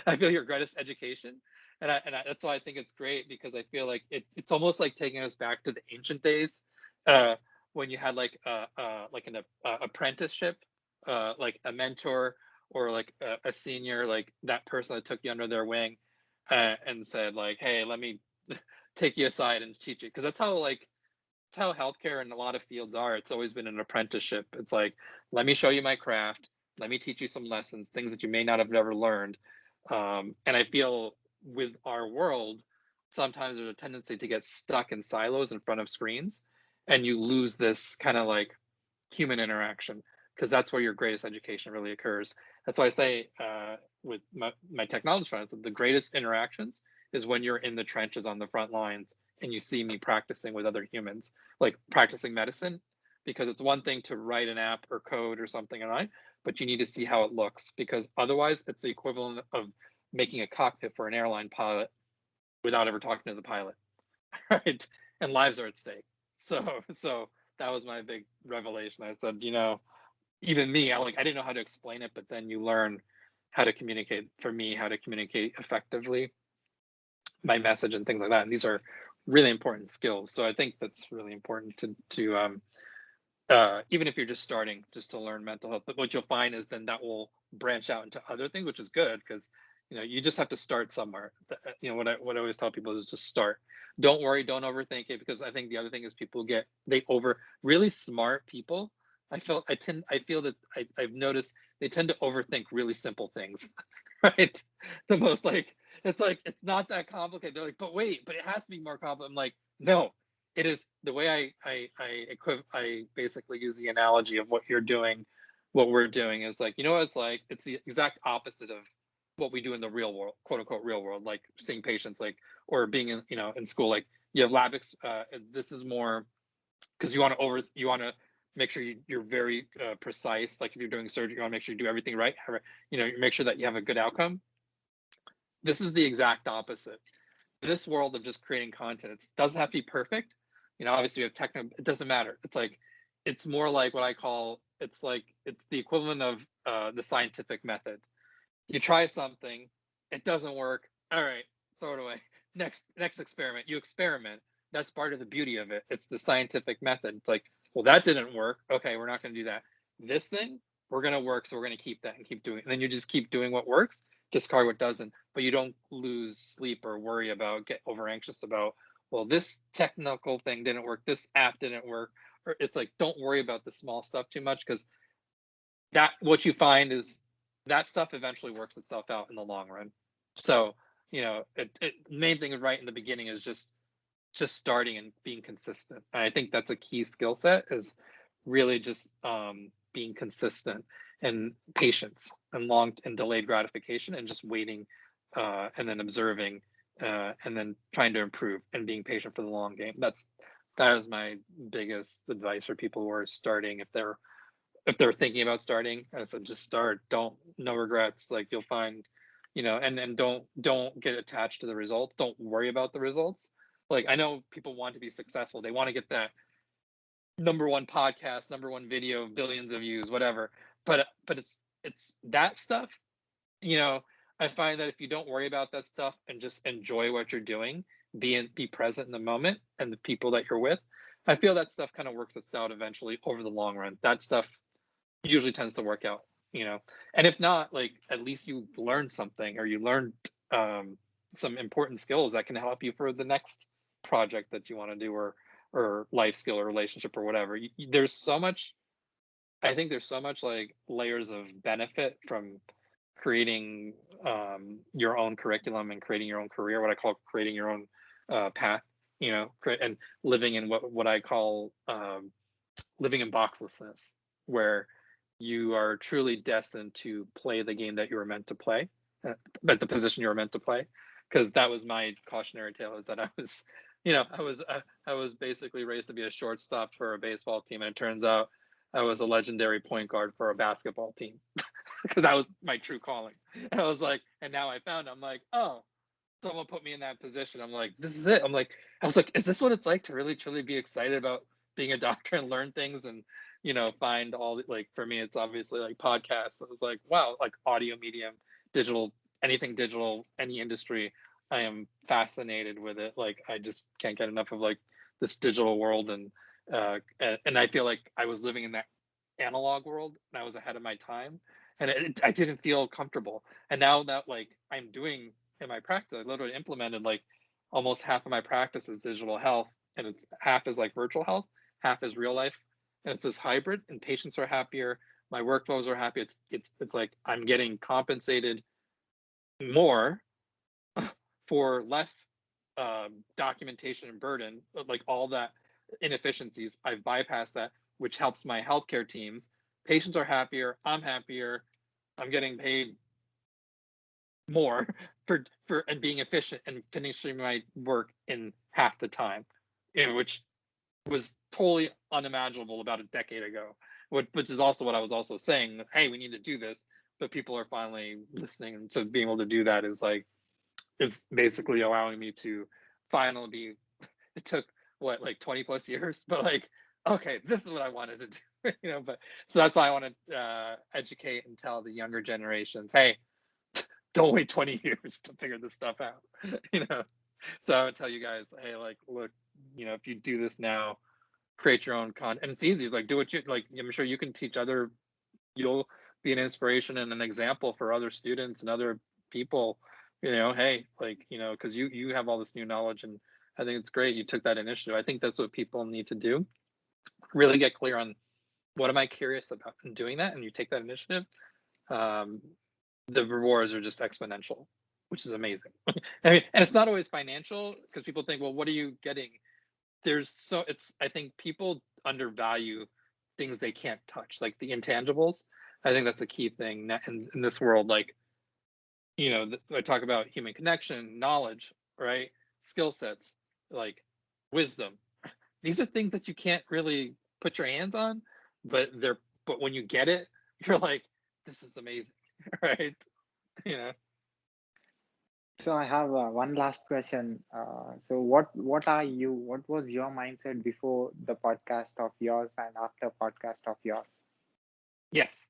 I feel your greatest education. That's why I think it's great, because I feel like it's almost like taking us back to the ancient days, uh, when you had like an apprenticeship, like a mentor or like a senior, like that person that took you under their wing, and said like, hey, let me take you aside and teach you. Because that's how healthcare and a lot of fields are. It's always been an apprenticeship. It's like, let me show you my craft. Let me teach you some lessons, things that you may not have ever learned. And I feel with our world, sometimes there's a tendency to get stuck in silos in front of screens, and you lose this kind of like human interaction, because that's where your greatest education really occurs. That's why I say with my technology friends, the greatest interactions is when you're in the trenches on the front lines and you see me practicing with other humans, like practicing medicine. because it's one thing to write an app or code or something online, but you need to see how it looks, because otherwise it's the equivalent of making a cockpit for an airline pilot without ever talking to the pilot, right? And lives are at stake. So that was my big revelation. I said, even me, I didn't know how to explain it, but then you learn how to communicate. For me, how to communicate effectively my message and things like that. And these are really important skills. So I think that's really important to even if you're just starting, just to learn mental health. But what you'll find is then that will branch out into other things, which is good, because you just have to start somewhere. What I always tell people is just start. Don't worry, don't overthink it, because I think the other thing is they over really smart people. I feel that I've noticed they tend to overthink really simple things, right? The most it's not that complicated. They're like, but wait, but it has to be more complicated. I'm like, no, it is the way I basically use the analogy of what you're doing, what we're doing is like, what it's like? It's the exact opposite of what we do in the real world, quote unquote real world, like seeing patients, like, or being in school. Like, you have this is more because you want to make sure you're very precise. Like if you're doing surgery, you want to make sure you do everything right. You make sure that you have a good outcome. This is the exact opposite. This world of just creating content, it doesn't have to be perfect. Obviously we have technical, it doesn't matter. It's more like what I call, it's the equivalent of the scientific method. You try something, it doesn't work. All right, throw it away. Next experiment. You experiment. That's part of the beauty of it. It's the scientific method. It's like, well, that didn't work. Okay, we're not going to do that. This thing, we're going to work, so we're going to keep that and keep doing it. And then you just keep doing what works, discard what doesn't. But you don't lose sleep or worry about, get over anxious about, well, this technical thing didn't work. This app didn't work. Or it's like, don't worry about the small stuff too much, because what you find is that stuff eventually works itself out in the long run. So, main thing right in the beginning is just starting and being consistent. And I think that's a key skill set, is really just being consistent, and patience, and long and delayed gratification, and just waiting, and then observing, and then trying to improve, and being patient for the long game. That is my biggest advice for people who are starting. If they're thinking about starting, I said, just start. No regrets. Like, you'll find, and don't get attached to the results. Don't worry about the results. Like, I know people want to be successful. They want to get that number one podcast, number one video, billions of views, whatever. But it's that stuff. You know, I find that if you don't worry about that stuff and just enjoy what you're doing, be present in the moment and the people that you're with, I feel that stuff kind of works itself out eventually over the long run. That stuff usually tends to work out. And if not, like, at least you learned something, or you learned some important skills that can help you for the next project that you want to do, or life skill or relationship or whatever. There's so much, I think there's so much, like, layers of benefit from creating your own curriculum and creating your own career, what I call creating your own path, and living in what I call living in boxlessness, where you are truly destined to play the game that you were meant to play, at the position you were meant to play. Because that was my cautionary tale, is that I was basically raised to be a shortstop for a baseball team, and it turns out I was a legendary point guard for a basketball team, because that was my true calling. And I was like, and now I found, I'm like, oh, someone put me in that position. I'm like, this is it. I was like, is this what it's like to really truly be excited about being a doctor and learn things, and find all, like, for me it's obviously like podcasts. So it's like, wow, like audio medium, digital, anything digital, any industry, I am fascinated with it. Like, I just can't get enough of, like, this digital world. And I feel like I was living in that analog world, and I was ahead of my time, and I didn't feel comfortable. And now that, like, I'm doing in my practice, I literally implemented, like, almost half of my practice is digital health, and it's half is like virtual health, half is real life, and it's this hybrid. And patients are happier, my workflows are happy. It's like I'm getting compensated more for less documentation and burden, like all that inefficiencies. I've bypassed that, which helps my healthcare teams. Patients are happier, I'm happier, I'm getting paid more for and being efficient and finishing my work in half the time, which was totally unimaginable about a decade ago. Which is also what I was also saying. Hey, we need to do this, but people are finally listening, and so being able to do that is basically allowing me to finally be. It took what, like 20 plus years, but like, okay, this is what I wanted to do, But so that's why I want to educate and tell the younger generations, hey, don't wait 20 years to figure this stuff out, you know. So I would tell you guys, hey, like, look, if you do this now, create your own content, and it's easy. Like, do what you like. I'm sure you can teach other. You'll be an inspiration and an example for other students and other people. Hey, like, because you have all this new knowledge, and I think it's great you took that initiative. I think that's what people need to do. Really get clear on what am I curious about in doing that, and you take that initiative. Um, the rewards are just exponential, which is amazing. I mean, and it's not always financial because people think, well, what are you getting? I think people undervalue things they can't touch, like the intangibles. I think that's a key thing in this world. Like, I talk about human connection, knowledge, right? Skill sets, like wisdom. These are things that you can't really put your hands on, but when you get it, you're like, this is amazing, right? You know. So I have one last question. So what was your mindset before the podcast of yours and after podcast of yours? Yes.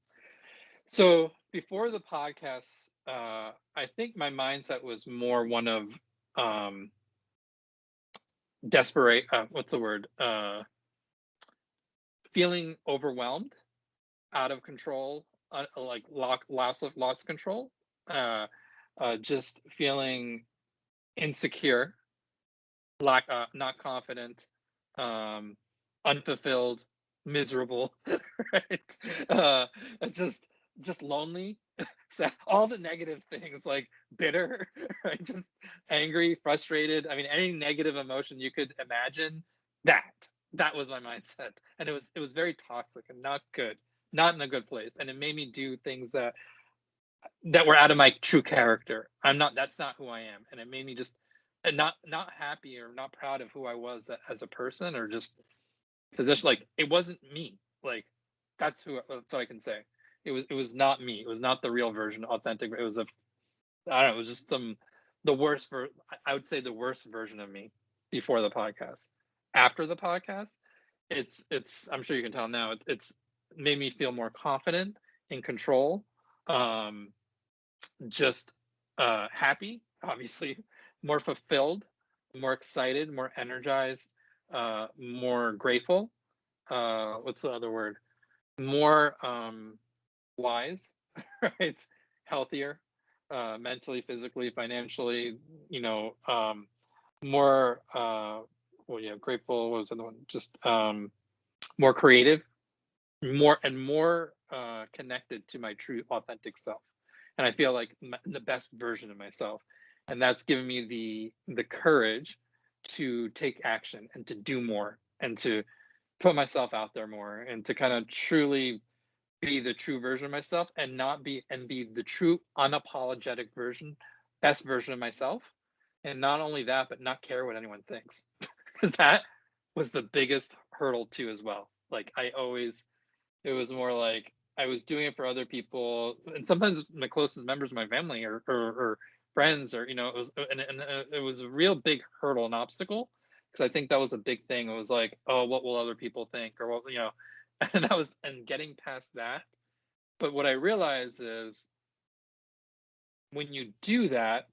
So before the podcast, I think my mindset was more one of um, desperate. What's the word? Feeling overwhelmed, out of control, like loss of control. Uh, just feeling insecure, not confident, um, unfulfilled, miserable, right? Uh, just just lonely, so all the negative things, like bitter, right? Just angry, frustrated. I mean, any negative emotion you could imagine. That that was my mindset, and it was very toxic and not good, not in a good place, and it made me do things that were out of my true character. I'm not. That's not who I am, and it made me just not happy or not proud of who I was as a person, or just position. Like, it wasn't me. Like, that's what I can say. It was not me. It was not the real version, authentic. It was I don't know. It was just the worst I would say the worst version of me before the podcast. After the podcast, it's I'm sure you can tell now. It's made me feel more confident, in control. Um, just happy, obviously, more fulfilled, more excited, more energized, more grateful. What's the other word? More wise, right? Healthier, mentally, physically, financially. More. Well, yeah, grateful. What was the other one? Just more creative, more connected to my true authentic self, and I feel like the best version of myself, and that's given me the courage to take action and to do more and to put myself out there more and to kind of truly be the true version of myself, and not be the true unapologetic version, best version of myself. And not only that, but not care what anyone thinks, because that was the biggest hurdle too as well. Like, it was more like I was doing it for other people, and sometimes my closest members of my family, or friends, or it was a real big hurdle and obstacle, because I think that was a big thing. It was like, oh, what will other people think, or what. And getting past that. But what I realize is, when you do that,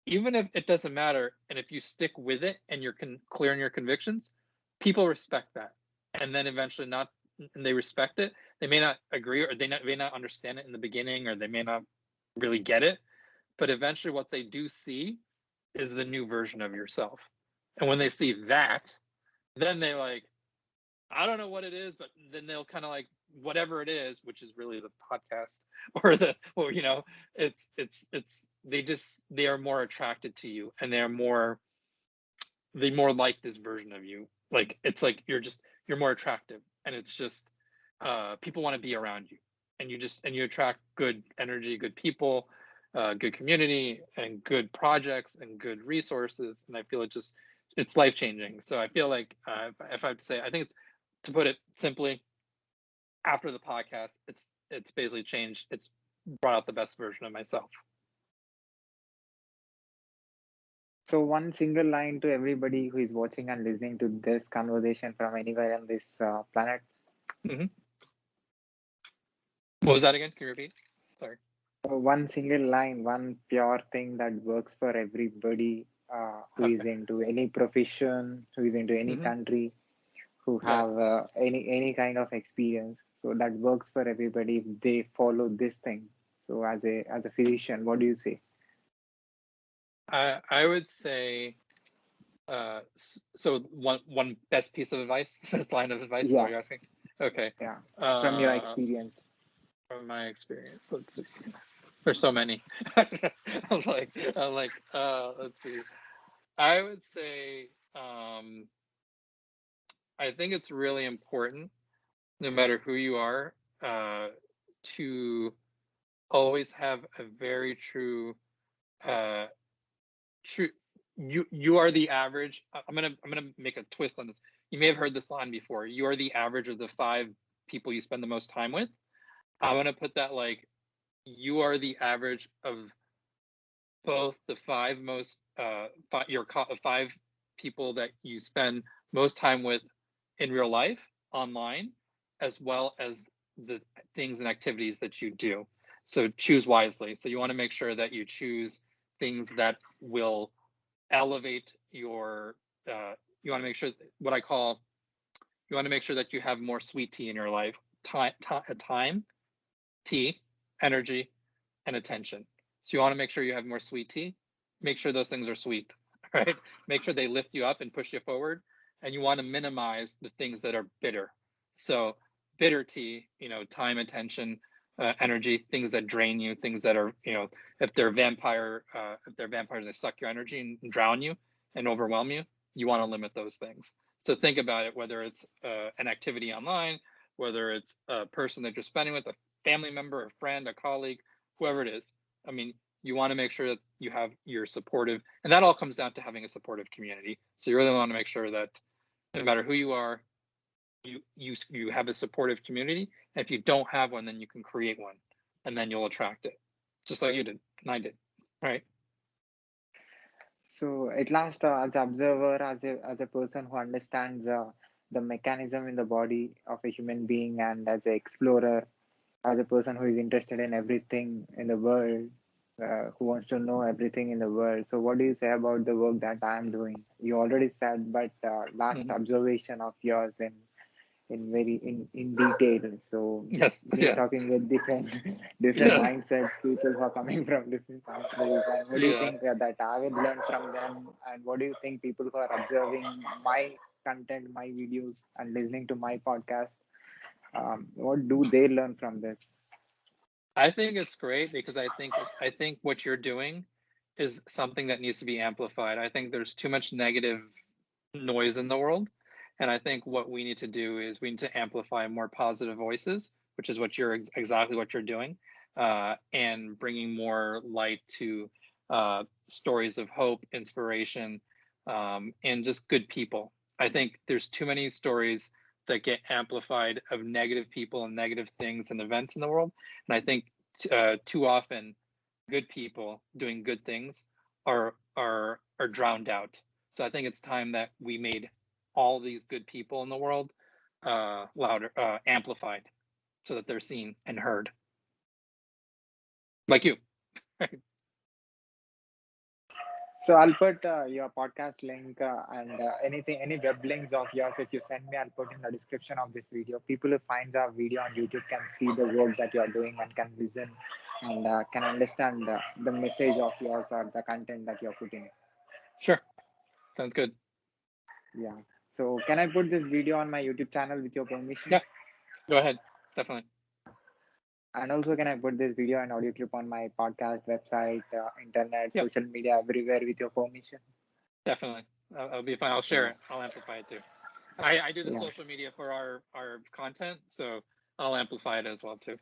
even if it doesn't matter, and if you stick with it and you're clear in your convictions, people respect that, and then eventually not, and they respect it. They may not agree, or may not understand it in the beginning, or they may not really get it, but eventually what they do see is the new version of yourself. And when they see that, then they like, I don't know what it is, but then they'll kind of like, whatever it is, which is really the podcast, or they are more attracted to you, and they more like this version of you. Like, it's like you're more attractive, and it's just people want to be around you, and you attract good energy, good people, good community, and good projects, and good resources. And I feel it just it's life changing. So I feel like if I have to say, I think it's, to put it simply, after the podcast, it's basically changed. It's brought out the best version of myself. So one single line to everybody who is watching and listening to this conversation from anywhere on this planet. Hmm. What was that again? Can you repeat? Sorry. One single line, one pure thing that works for everybody who is Okay. into any profession, who is into any Hmm. country, who have Yes. any kind of experience. So that works for everybody if they follow this thing. So as a physician, what do you say? I would say, so one best piece of advice, best line of advice, is that what Yeah, you're asking? Okay. yeah. From your Uh, experience. from my experience, let's see. There's so many. Let's see. I would say, I think it's really important, no matter who you are, to always have a very uh, true. You are the average. I'm gonna make a twist on this. You may have heard this line before. You are the average of the 5 people you spend the most time with. I'm gonna put that like, you are the average of both the five most your 5 people that you spend most time with in real life online, as well as the things and activities that you do. So choose wisely. So you want to make sure that you choose things that will elevate your you want to make sure, what I call, you want to make sure that you have more sweet tea in your life. Time, tea, energy, and attention. So you want to make sure you have more sweet tea. Make sure those things are sweet, right? Make sure they lift you up and push you forward. And you want to minimize the things that are bitter. So bitter tea, time, attention, energy, things that drain you, things that are, if they're vampires, they suck your energy and drown you and overwhelm you. You want to limit those things. So think about it, whether it's an activity online, whether it's a person that you're spending with, a family member, a friend, a colleague, whoever it is. I mean, you want to make sure that you're supportive, and that all comes down to having a supportive community. So you really want to make sure that no matter who you are, you have a supportive community. And if you don't have one, then you can create one, and then you'll attract it, just like you did and I did, right? So at last, as an observer, as a person who understands the mechanism in the body of a human being, and as an explorer, as a person who is interested in everything in the world, who wants to know everything in the world. So what do you say about the work that I am doing? You already said, but last Mm-hmm. observation of yours in detail. So Yes, me yes, talking with different different yes, mindsets, people who are coming from different countries, and what do you yeah. think that I would learn from them? And what do you think people who are observing my content, my videos, and listening to my podcast, what do they learn from this? I think it's great because I think what you're doing is something that needs to be amplified. I think there's too much negative noise in the world, and I think what we need to do is we need to amplify more positive voices, which is exactly what you're doing, and bringing more light to stories of hope, inspiration, and just good people. I think there's too many stories that get amplified of negative people and negative things and events in the world. And I think too often good people doing good things are drowned out. So I think it's time that we made all these good people in the world louder, amplified, so that they're seen and heard, like you. So I'll put your podcast link and anything, any web links of yours. If you send me, I'll put in the description of this video. People who find our video on YouTube can see the work that you are doing and can listen and can understand the message of yours or the content that you're putting. Sure, sounds good. Yeah. So can I put this video on my YouTube channel with your permission? Yeah, go ahead, definitely. And also, can I put this video and audio clip on my podcast, website, internet, Yep, social media, everywhere with your permission? definitely. I'll be fine. I'll share Yeah. it. I'll amplify it too. I do the Yeah. social media for our content, so I'll amplify it as well too.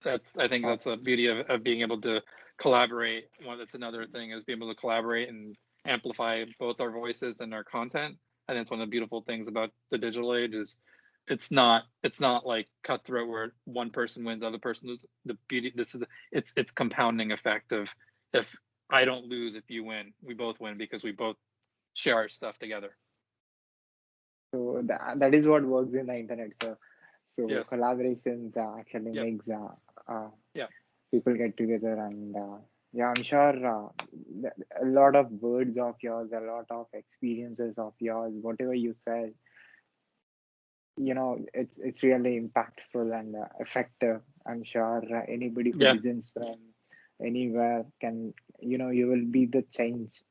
I think Oh, that's a beauty of being able to collaborate. Well, that's another thing, is being able to collaborate and amplify both our voices and our content. And it's one of the beautiful things about the digital age is it's not like cutthroat where one person wins, other person loses. The beauty this is it's compounding effect of if I don't lose, if you win, we both win because we both share our stuff together. So that is what works in the internet. So Yes. collaborations actually Yep. makes uh, Yep. people get together, and yeah, I'm sure a lot of words of yours, a lot of experiences of yours, whatever you said, it's really impactful and effective. I'm sure anybody who Yeah. listens from anywhere can, you will be the change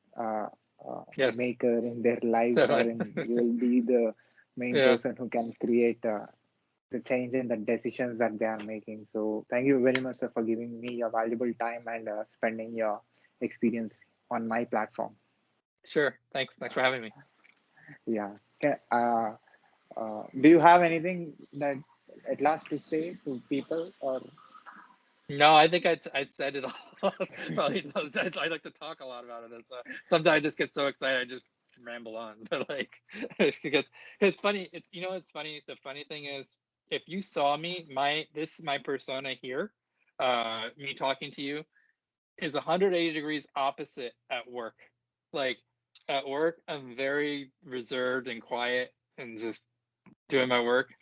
Yes. maker in their lives, or Definitely. you will be the main Yeah. person who can create the change in the decisions that they are making. So thank you very much, sir, for giving me your valuable time and spending your experience on my platform. Sure. Thanks. Thanks for having me. Yeah. Do you have anything that at last to say to people, or No, I think I'd said it all. Probably I like to talk a lot about it. So sometimes I just get so excited I just ramble on. But like because it's funny. It's funny. The funny thing is if you saw me, my persona here, me talking to you is 180 degrees opposite at work. Like at work, I'm very reserved and quiet and just doing my work.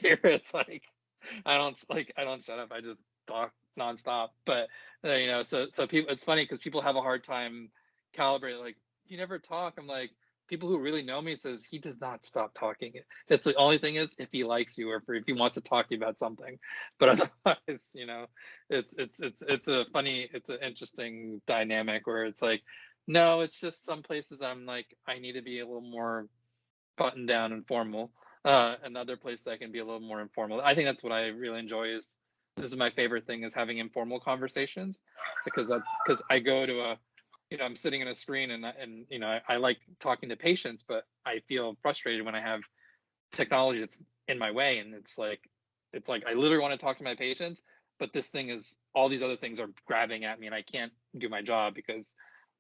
Here it's like I don't shut up. I just talk nonstop. But so people. It's funny because people have a hard time calibrating. Like you never talk. I'm like people who really know me says he does not stop talking. It's the only thing is if he likes you or if he wants to talk to you about something. But otherwise, it's an interesting dynamic where it's like, no, it's just some places I'm like I need to be a little more buttoned down and formal. Another place I can be a little more informal. I think that's what I really enjoy is this is my favorite thing is having informal conversations because I go to I'm sitting in a screen and I like talking to patients, but I feel frustrated when I have technology that's in my way and it's like I literally want to talk to my patients, but this thing is all these other things are grabbing at me and I can't do my job because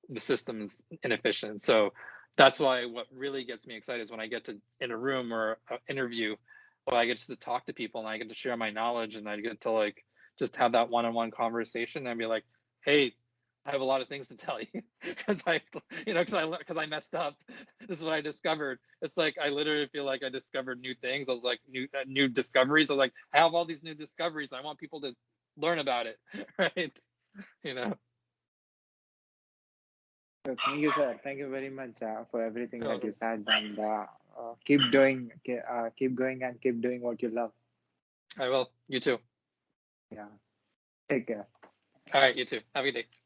the system is inefficient. So that's why what really gets me excited is when I get to in a room or an interview, well, I get to talk to people and I get to share my knowledge and I get to like just have that one-on-one conversation and be like, hey, I have a lot of things to tell you because because I messed up. This is what I discovered. It's like I literally feel like I discovered new things. I was like new discoveries. I was like, I have all these new discoveries. I want people to learn about it, right? You know. so thank you, sir. Thank you very much for everything that you Oh, said, and keep going, and keep doing what you love. I will. You too. Yeah. Take care. All right, you too. Have a good day.